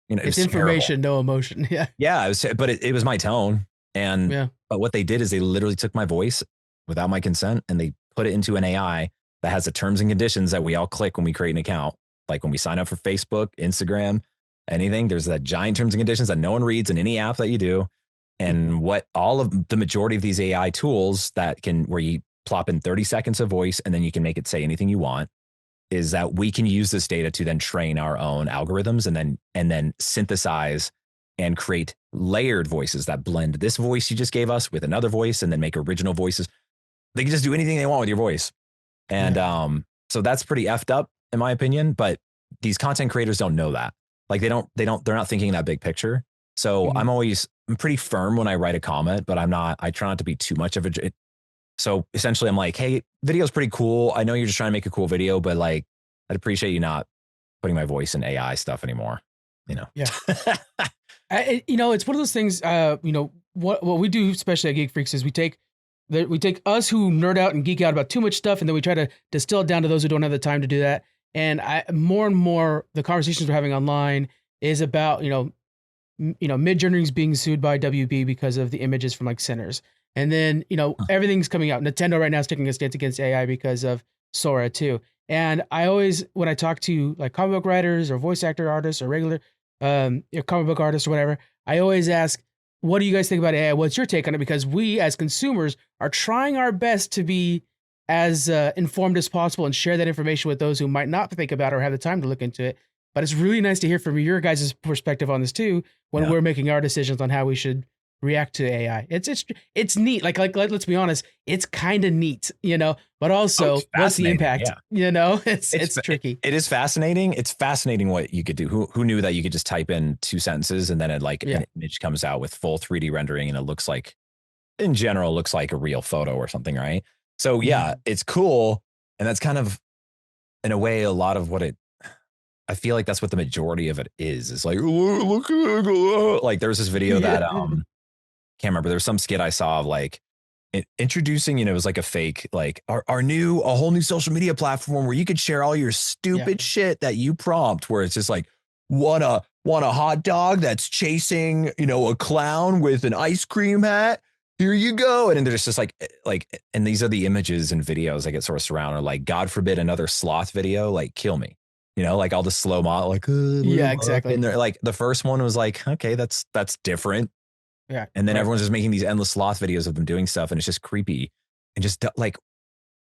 It's information, no emotion. Yeah. Yeah. But it was my tone. And but what they did is they literally took my voice without my consent and they put it into an AI that has the terms and conditions that we all click when we create an account. Like when we sign up for Facebook, Instagram, anything. There's that giant terms and conditions that no one reads in any app that you do. And what all of the majority of these AI tools that can, where you plop in 30 seconds of voice and then you can make it say anything you want, is that we can use this data to then train our own algorithms and then synthesize and create layered voices that blend this voice you just gave us with another voice and then make original voices. They can just do anything they want with your voice. And so that's pretty effed up in my opinion, but these content creators don't know that. Like they're not thinking that big picture. So I'm pretty firm when I write a comment, but I try not to be too much of a. So essentially I'm like, hey, video's pretty cool. I know you're just trying to make a cool video, but like, I'd appreciate you not putting my voice in AI stuff anymore. Yeah. It's one of those things, what we do, especially at Geek Freaks, is we take us who nerd out and geek out about too much stuff, and then we try to distill it down to those who don't have the time to do that. And more and more, the conversations we're having online is about, Midjourney's being sued by WB because of the images from like Sinners. And then, everything's coming out. Nintendo right now is taking a stance against AI because of Sora too. And I always, when I talk to like comic book writers or voice actor artists or regular comic book artists or whatever, I always ask, what do you guys think about AI? What's your take on it? Because we as consumers are trying our best to be as informed as possible and share that information with those who might not think about it or have the time to look into it. But it's really nice to hear from your guys' perspective on this too, when we're making our decisions on how we should react to AI. It's neat. Like let's be honest, it's kind of neat, but also what's the impact? Yeah. It's tricky. It is fascinating. It's fascinating what you could do. Who knew that you could just type in 2 sentences and then an image comes out with full 3D rendering and it looks like, in general, looks like a real photo or something, right? So it's cool. And that's kind of, in a way, a lot of what I feel like that's what the majority of it is. It's like, look like there was this video that can't remember. There was some skit I saw of like introducing, it was like a fake, like a whole new social media platform where you could share all your stupid shit that you prompt, where it's just like, want a hot dog that's chasing, a clown with an ice cream hat. Here you go. And then there's just like, and these are the images and videos that get sourced around, or like, God forbid, another sloth video, like kill me, like all the slow mo, like, exactly. And they're like, the first one was like, okay, that's different. Yeah. And then everyone's just making these endless sloth videos of them doing stuff. And it's just creepy and just like,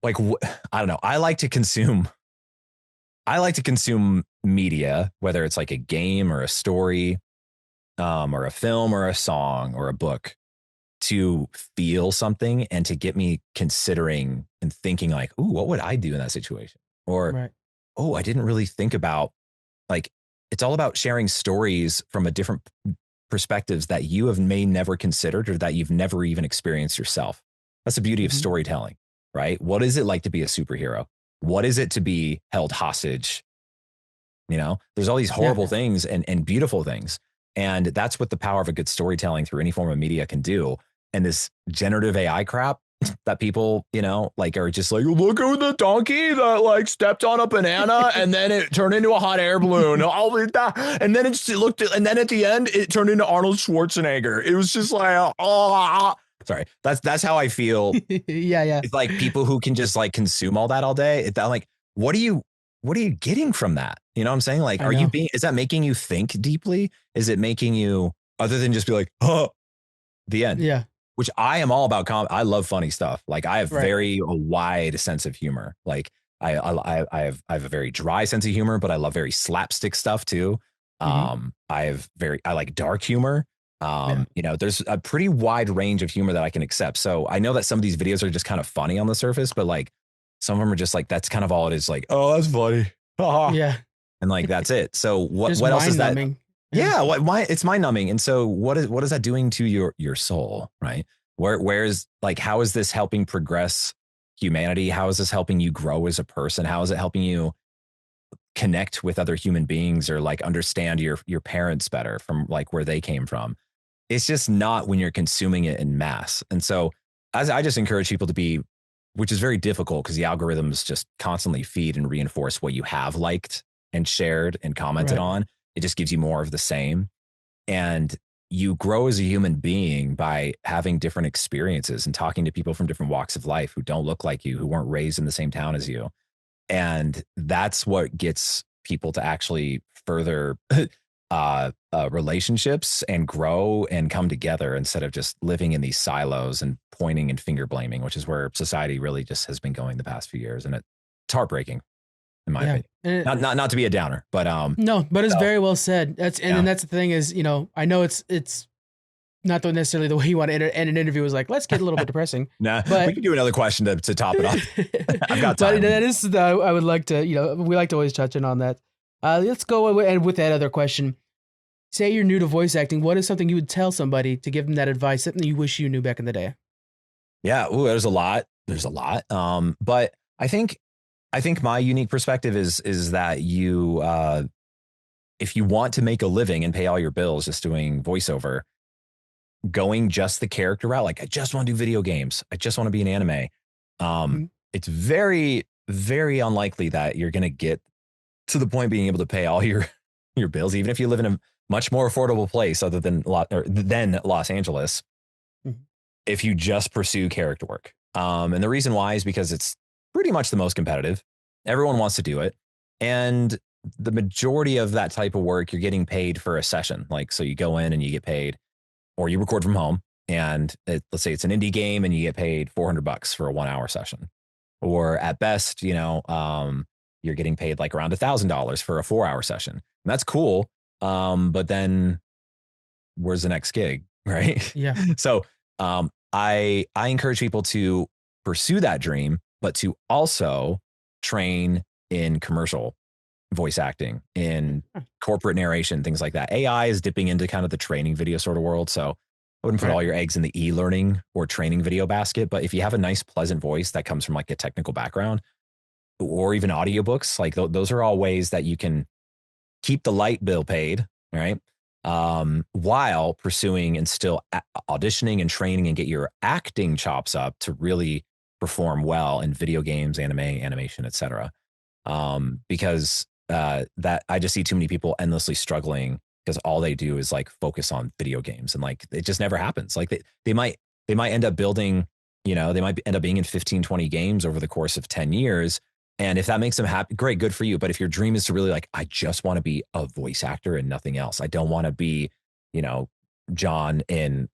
I don't know. I like to consume media, whether it's like a game or a story, or a film or a song or a book, to feel something and to get me considering and thinking like, ooh, what would I do in that situation? Or, oh, I didn't really think about, like, it's all about sharing stories from a different perspectives that you may never considered or that you've never even experienced yourself. That's the beauty of storytelling, right? What is it like to be a superhero? What is it to be held hostage? There's all these horrible things and beautiful things. And that's what the power of a good storytelling through any form of media can do. And this generative AI crap that people, like are just like, look at the donkey that like stepped on a banana and then it turned into a hot air balloon. And then and then at the end, it turned into Arnold Schwarzenegger. It was just like, sorry. That's how I feel. Yeah. It's like people who can just like consume all that all day. I'm like, what are you getting from that? You know what I'm saying? Like, is that making you think deeply? Is it making you, other than just be like, the end? Yeah. Which I am all about. I love funny stuff. Like I have a wide sense of humor. Like I have a very dry sense of humor, but I love very slapstick stuff too. I like dark humor. There's a pretty wide range of humor that I can accept. So I know that some of these videos are just kind of funny on the surface, but like some of them are just like, that's kind of all it is. Like, oh, that's funny. Yeah. And like, that's it. So what else is that? Yeah, it's mind numbing. And so what is that doing to your soul, right? Where's like, how is this helping progress humanity? How is this helping you grow as a person? How is it helping you connect with other human beings, or like understand your parents better from like where they came from? It's just not when you're consuming it in mass. And so I just encourage people to be, which is very difficult because the algorithms just constantly feed and reinforce what you have liked and shared and commented on. It just gives you more of the same. And you grow as a human being by having different experiences and talking to people from different walks of life who don't look like you, who weren't raised in the same town as you. And that's what gets people to actually further relationships and grow and come together instead of just living in these silos and pointing and finger blaming, which is where society really just has been going the past few years. And it's heartbreaking, in my opinion. Not to be a downer, but no, but it's very well said. And that's the thing is, I know it's not necessarily the way you want to end an interview is like, let's get a little bit depressing. But we can do another question to top it off. I've got time. But that is, I would like to, we like to always touch in on that. Let's go and with that other question. Say you're new to voice acting. What is something you would tell somebody to give them that advice, something you wish you knew back in the day? Yeah. Ooh, there's a lot. But I think my unique perspective is that you, if you want to make a living and pay all your bills just doing voiceover, going just the character route, like I just want to do video games, I just want to be an anime. It's very, very unlikely that you're going to get to the point being able to pay all your bills, even if you live in a much more affordable place other than Los Angeles. If you just pursue character work. And the reason why is because it's pretty much the most competitive. Everyone wants to do it. And the majority of that type of work, you're getting paid for a session. Like, so you go in and you get paid, or you record from home and let's say it's an indie game and you get paid $400 for a 1 hour session. Or at best, you're getting paid like around $1,000 for a 4 hour session. And that's cool. But then where's the next gig? Right. Yeah. So, I encourage people to pursue that dream, but to also train in commercial voice acting, in corporate narration, things like that. AI is dipping into kind of the training video sort of world. So I wouldn't put all your eggs in the e-learning or training video basket. But if you have a nice, pleasant voice that comes from like a technical background, or even audiobooks, like those are all ways that you can keep the light bill paid, right? While pursuing and still auditioning and training and get your acting chops up to really perform well in video games, anime, animation, etc. Because that I just see too many people endlessly struggling because all they do is like focus on video games, and like it just never happens. Like they might end up building, they might end up being in 15, 20 games over the course of 10 years. And if that makes them happy, great, good for you. But if your dream is to really like, I just want to be a voice actor and nothing else. I don't want to be, John in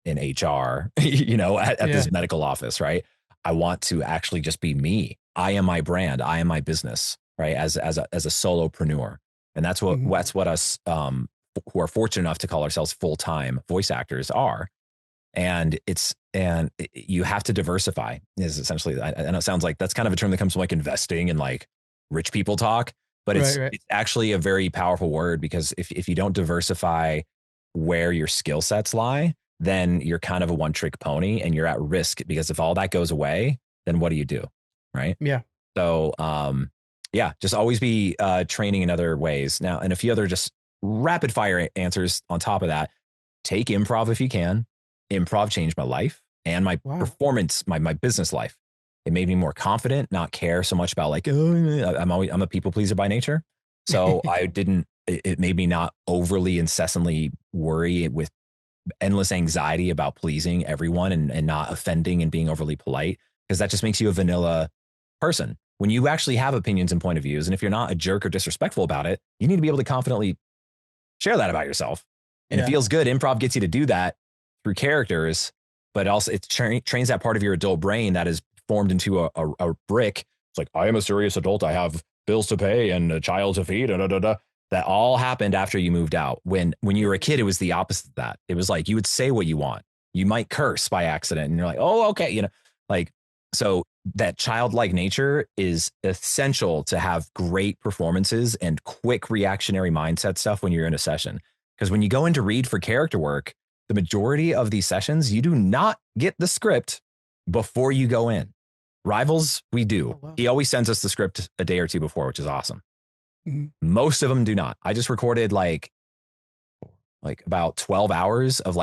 HR, at this medical office, right? I want to actually just be me. I am my brand. I am my business, right? As a solopreneur. And that's what us who are fortunate enough to call ourselves full-time voice actors are. And you have to diversify is essentially, I know it sounds like that's kind of a term that comes from like investing and like rich people talk, but it's actually a very powerful word, because if you don't diversify where your skill sets lie, then you're kind of a one-trick pony and you're at risk, because if all that goes away, then what do you do? Right. Yeah. So, just always be training in other ways. Now, and a few other just rapid fire answers on top of that. Take improv if you can. Improv changed my life and my performance, my business life. It made me more confident, not care so much about like, I'm a people pleaser by nature. So it made me not overly incessantly worry with endless anxiety about pleasing everyone and not offending and being overly polite, because that just makes you a vanilla person. When you actually have opinions and point of views, and if you're not a jerk or disrespectful about it, you need to be able to confidently share that about yourself. And it feels good. Improv gets you to do that through characters, but also it trains that part of your adult brain that is formed into a brick. It's like, I am a serious adult. I have bills to pay and a child to feed. That all happened after you moved out. When you were a kid, it was the opposite of that. It was like, you would say what you want. You might curse by accident and you're like, oh, okay. So that childlike nature is essential to have great performances and quick reactionary mindset stuff when you're in a session. Because when you go in to read for character work, the majority of these sessions, you do not get the script before you go in. Rivals, we do. Oh, wow. He always sends us the script a day or two before, which is awesome. Mm-hmm. Most of them do not. I just recorded like about 12 hours of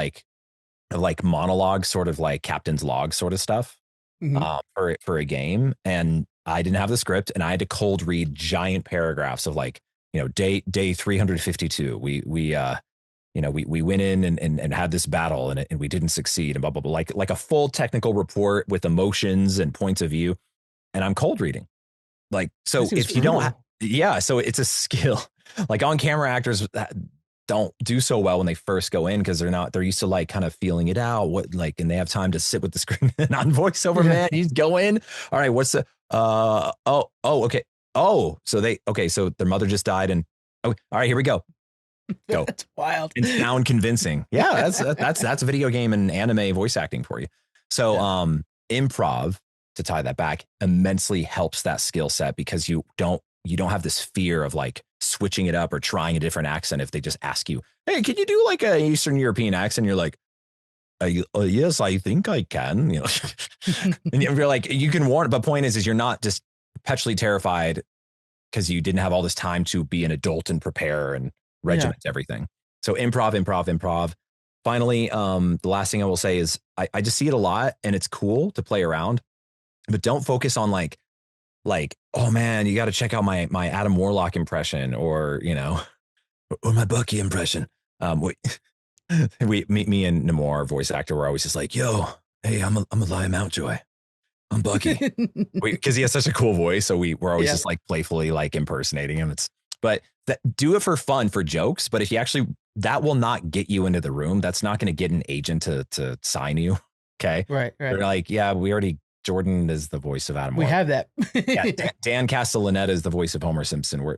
monologue, sort of like captain's log sort of stuff for a game. And I didn't have the script, and I had to cold read giant paragraphs of day 352. We went in and had this battle and we didn't succeed and blah, blah, blah, like a full technical report with emotions and points of view. And I'm cold reading. So if you don't, so it's a skill. Like on camera actors, don't do so well when they first go in because they're used to like kind of feeling it out, and they have time to sit with the screen and on voiceover, man. You just go in. All right, what's the okay. So their mother just died and all right, here we go. Go. That's wild. And sound convincing. Yeah, that's a video game and anime voice acting for you. So improv, to tie that back, immensely helps that skill set because you don't have this fear of like switching it up or trying a different accent if they just ask you, hey, can you do like a Eastern European accent? You're like, yes, I think I can. You know, and you're like, you can warn. But point is you're not just perpetually terrified because you didn't have all this time to be an adult and prepare and regiment everything. So improv. Finally, the last thing I will say is I just see it a lot and it's cool to play around, but don't focus on like, oh man, you got to check out my Adam Warlock impression or, you know, or my Bucky impression. Me and Namor, our voice actor, were always just like, yo, hey, I'm a Lion Mountjoy. I'm Bucky. Because he has such a cool voice. So we're always just like playfully like impersonating him. But do it for fun, for jokes. But if you actually, that will not get you into the room. That's not going to get an agent to sign you. Okay. Right. They're like, yeah, Jordan is the voice of Adam We Warlock. have that. Dan Castellaneta is the voice of Homer Simpson. We're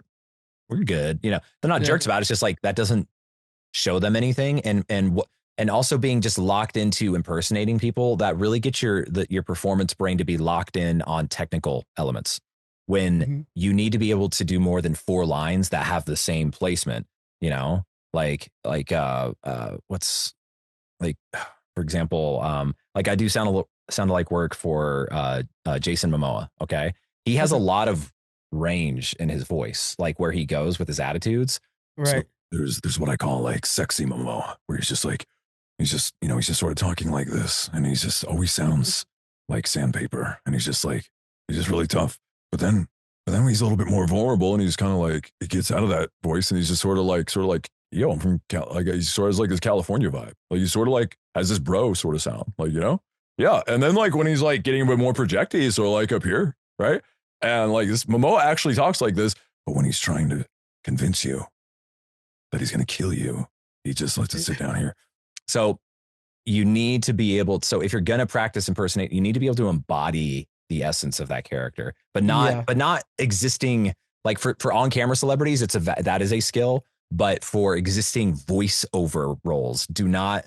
good. You know, they're not jerks about it. It's just like that doesn't show them anything. And also being just locked into impersonating people, that really gets your performance brain to be locked in on technical elements when you need to be able to do more than 4 lines that have the same placement, you know, what's like, for example, like I do sound like work for Jason Momoa. Okay. He has a lot of range in his voice, like where he goes with his attitudes. Right. So there's what I call like sexy Momoa, where he's just sort of talking like this, and he's just always sounds like sandpaper, and he's just really tough. But then when he's a little bit more vulnerable, and he's kind of like, he gets out of that voice, and he's just sort of like, yo, I'm from like, he sort of has like this California vibe. Like he sort of like has this bro sort of sound, like, you know? Yeah. And then like when he's like getting a bit more projecty, he's sort of like up here, right? And like this Momoa actually talks like this, but when he's trying to convince you that he's going to kill you, he just lets it sit down here. So you need to be able to, so if you're going to practice impersonate, you need to be able to embody the essence of that character, but not existing like for on-camera celebrities. That is a skill, but for existing voiceover roles, do not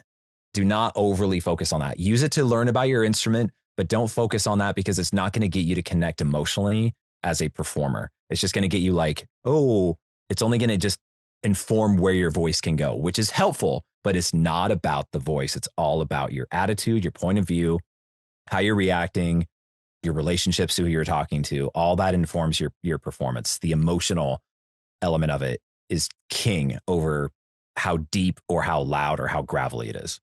overly focus on that. Use it to learn about your instrument, but don't focus on that because it's not going to get you to connect emotionally as a performer. It's just going to get you like, oh, it's only going to just inform where your voice can go, which is helpful, but it's not about the voice. It's all about your attitude, your point of view, how you're reacting, your relationships, who you're talking to. All that informs your performance. The emotional element of it is king over how deep or how loud or how gravelly it is.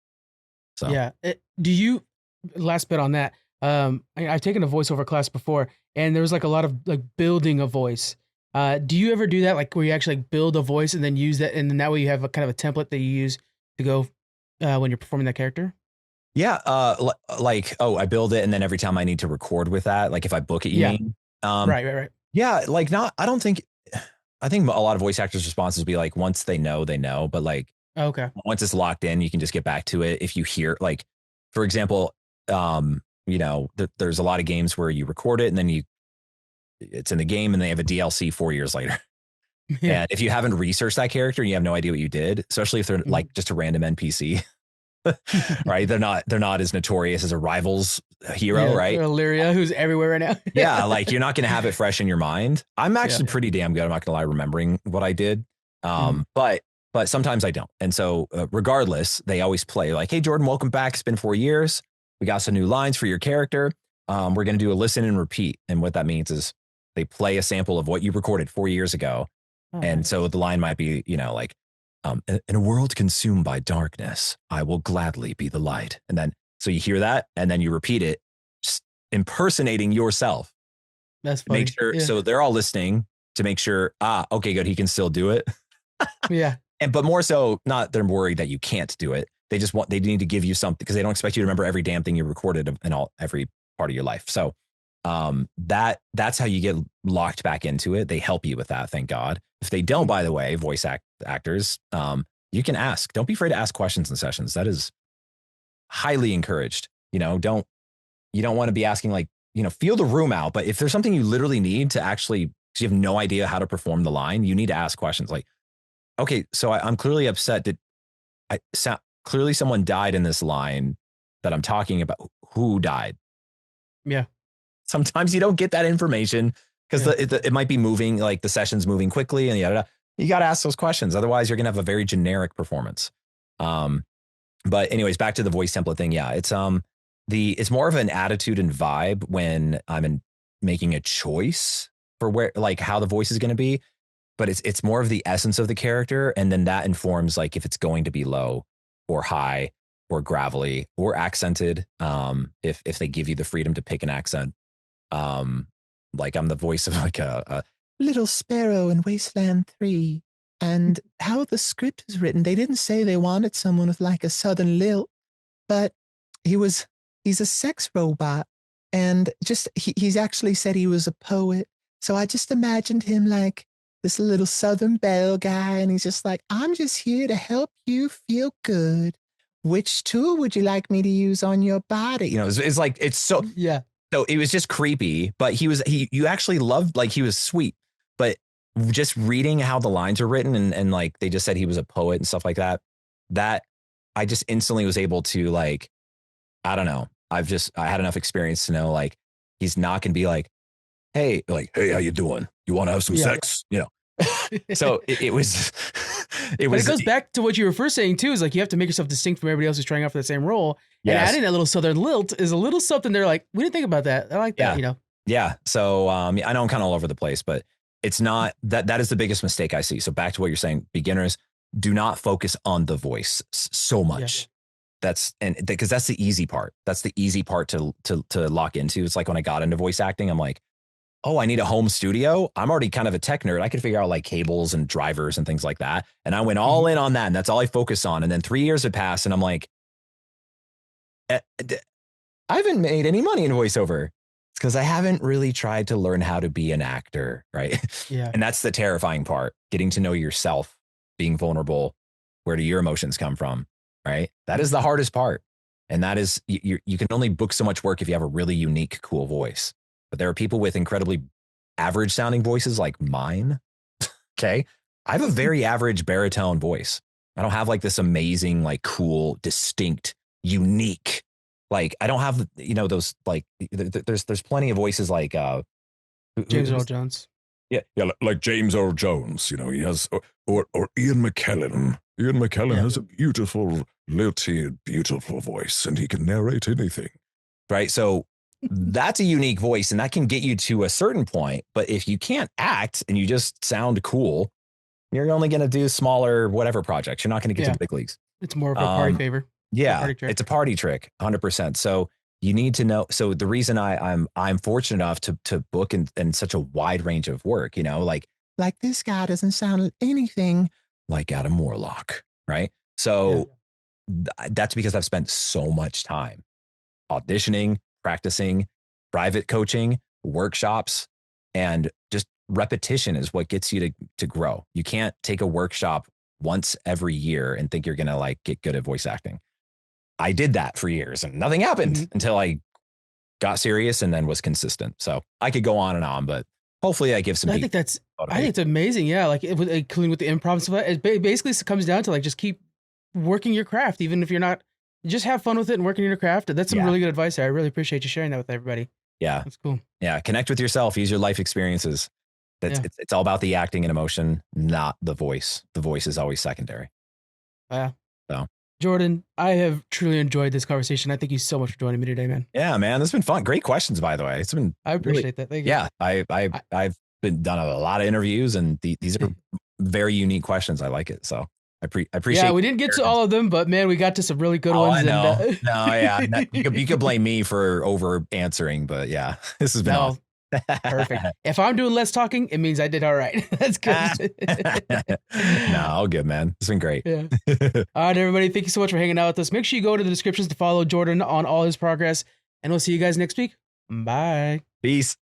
So yeah. Last bit on that. I've taken a voiceover class before, and there was like a lot of like building a voice. Do you ever do that? Like where you actually like build a voice and then use that, and then that way you have a kind of a template that you use to go when you're performing that character? Yeah. I build it, and then every time I need to record with that, like if I book it, you mean? Right. Yeah. Like I think a lot of voice actors' responses will be like, once they know, but like, okay. Once it's locked in, you can just get back to it. If you hear, like, for example, you know, there's a lot of games where you record it and then it's in the game and they have a DLC 4 years later. Yeah. And if you haven't researched that character, you have no idea what you did, especially if they're like just a random NPC, right? They're not as notorious as a Rivals hero, right? Illyria, who's everywhere right now. Yeah. Like you're not going to have it fresh in your mind. I'm actually pretty damn good. I'm not going to lie, remembering what I did. But sometimes I don't. And so regardless, they always play like, hey, Jordan, welcome back. It's been 4 years. We got some new lines for your character. We're going to do a listen and repeat. And what that means is they play a sample of what you recorded 4 years ago. And so the line might be, you know, like, in a world consumed by darkness, I will gladly be the light. And then, so you hear that and then you repeat it, just impersonating yourself. That's funny. Make sure. So they're all listening to make sure, okay, good. He can still do it. Yeah. But more so, not they're worried that you can't do it. They need to give you something because they don't expect you to remember every damn thing you recorded in every part of your life. So that's how you get locked back into it. They help you with that, thank God. If they don't, by the way, voice actors, you can ask. Don't be afraid to ask questions in sessions. That is highly encouraged. You know, you don't want to be asking like, you know, feel the room out. But if there's something you literally need to actually, because you have no idea how to perform the line, you need to ask questions like, okay, so I'm clearly upset. Clearly someone died in this line that I'm talking about. Who died? Yeah. Sometimes you don't get that information because it might be moving, like the session's moving quickly and yada. You got to ask those questions. Otherwise, you're going to have a very generic performance. But anyways, back to the voice template thing. Yeah, it's more of an attitude and vibe when I'm making a choice for where, like how the voice is going to be. But it's more of the essence of the character. And then that informs like if it's going to be low or high or gravelly or accented. If they give you the freedom to pick an accent. Like I'm the voice of like a little sparrow in Wasteland 3. And how the script is written, they didn't say they wanted someone with like a southern lilt, but he's a sex robot. And just he's actually said he was a poet. So I just imagined him like this little Southern Belle guy. And he's just like, I'm just here to help you feel good. Which tool would you like me to use on your body? You know, it's like, it's so, yeah. So it was just creepy, but you actually loved, like he was sweet, but just reading how the lines are written and like, they just said he was a poet and stuff like that, that I just instantly was able to like, I don't know. I had enough experience to know, like, he's not going to be like, hey, how you doing? You want to have some sex? You know? So it was, but it goes back to what you were first saying too, is like, you have to make yourself distinct from everybody else who's trying out for the same role. Yes. And adding that little Southern lilt is a little something they're like, we didn't think about that. I like that, you know? Yeah. So I know I'm kind of all over the place, but it's not that is the biggest mistake I see. So back to what you're saying, beginners, do not focus on the voice so much. Yeah. Because that's the easy part. That's the easy part to lock into. It's like when I got into voice acting, I'm like, oh, I need a home studio. I'm already kind of a tech nerd. I could figure out like cables and drivers and things like that. And I went all in on that. And that's all I focused on. And then 3 years had passed and I'm like, I haven't made any money in voiceover. It's because I haven't really tried to learn how to be an actor. Right. Yeah. And that's the terrifying part, getting to know yourself, being vulnerable. Where do your emotions come from? Right. That is the hardest part. And that is, you can only book so much work if you have a really unique, cool voice. But there are people with incredibly average sounding voices like mine. Okay. I have a very average baritone voice. I don't have like this amazing, like cool, distinct, unique, like I don't have, you know, those like there's plenty of voices like James Earl Jones. Yeah, like James Earl Jones, you know, he has or Ian McKellen. Ian McKellen has a beautiful, lilted, beautiful voice, and he can narrate anything. Right. So that's a unique voice and that can get you to a certain point. But if you can't act and you just sound cool, you're only going to do smaller, whatever projects. You're not going to get to the big leagues. It's more of a party favor. Yeah. It's a party trick. 100%. So you need to know. So the reason I'm fortunate enough to book in such a wide range of work, you know, like this guy doesn't sound anything like Adam Warlock. Right. So that's because I've spent so much time auditioning, practicing, private coaching, workshops, and just repetition is what gets you to grow. You can't take a workshop once every year and think you're going to like get good at voice acting. I did that for years and nothing happened until I got serious and then was consistent. So I could go on and on, but hopefully I give some. I think it's amazing. Yeah. Like including with the improv and stuff, it basically comes down to like, just keep working your craft. Even if you're not, just have fun with it and working in your craft. That's some really good advice there. I really appreciate you sharing that with everybody. Yeah. That's cool. Yeah. Connect with yourself. Use your life experiences. It's all about the acting and emotion, not the voice. The voice is always secondary. Yeah. So Jordan, I have truly enjoyed this conversation. I thank you so much for joining me today, man. Yeah, man. This has been fun. Great questions, by the way. It's been. I appreciate that. Thank you. Yeah. I've been done a lot of interviews and these are very unique questions. I like it. So I appreciate. Yeah, we didn't get to all of them, but man, we got to some really good ones. I know. You could blame me for over answering, but yeah, this has been awesome. Perfect. If I'm doing less talking, it means I did all right. That's good. No, all good, man. It's been great. Yeah. All right, everybody. Thank you so much for hanging out with us. Make sure you go to the descriptions to follow Jordan on all his progress, and we'll see you guys next week. Bye. Peace.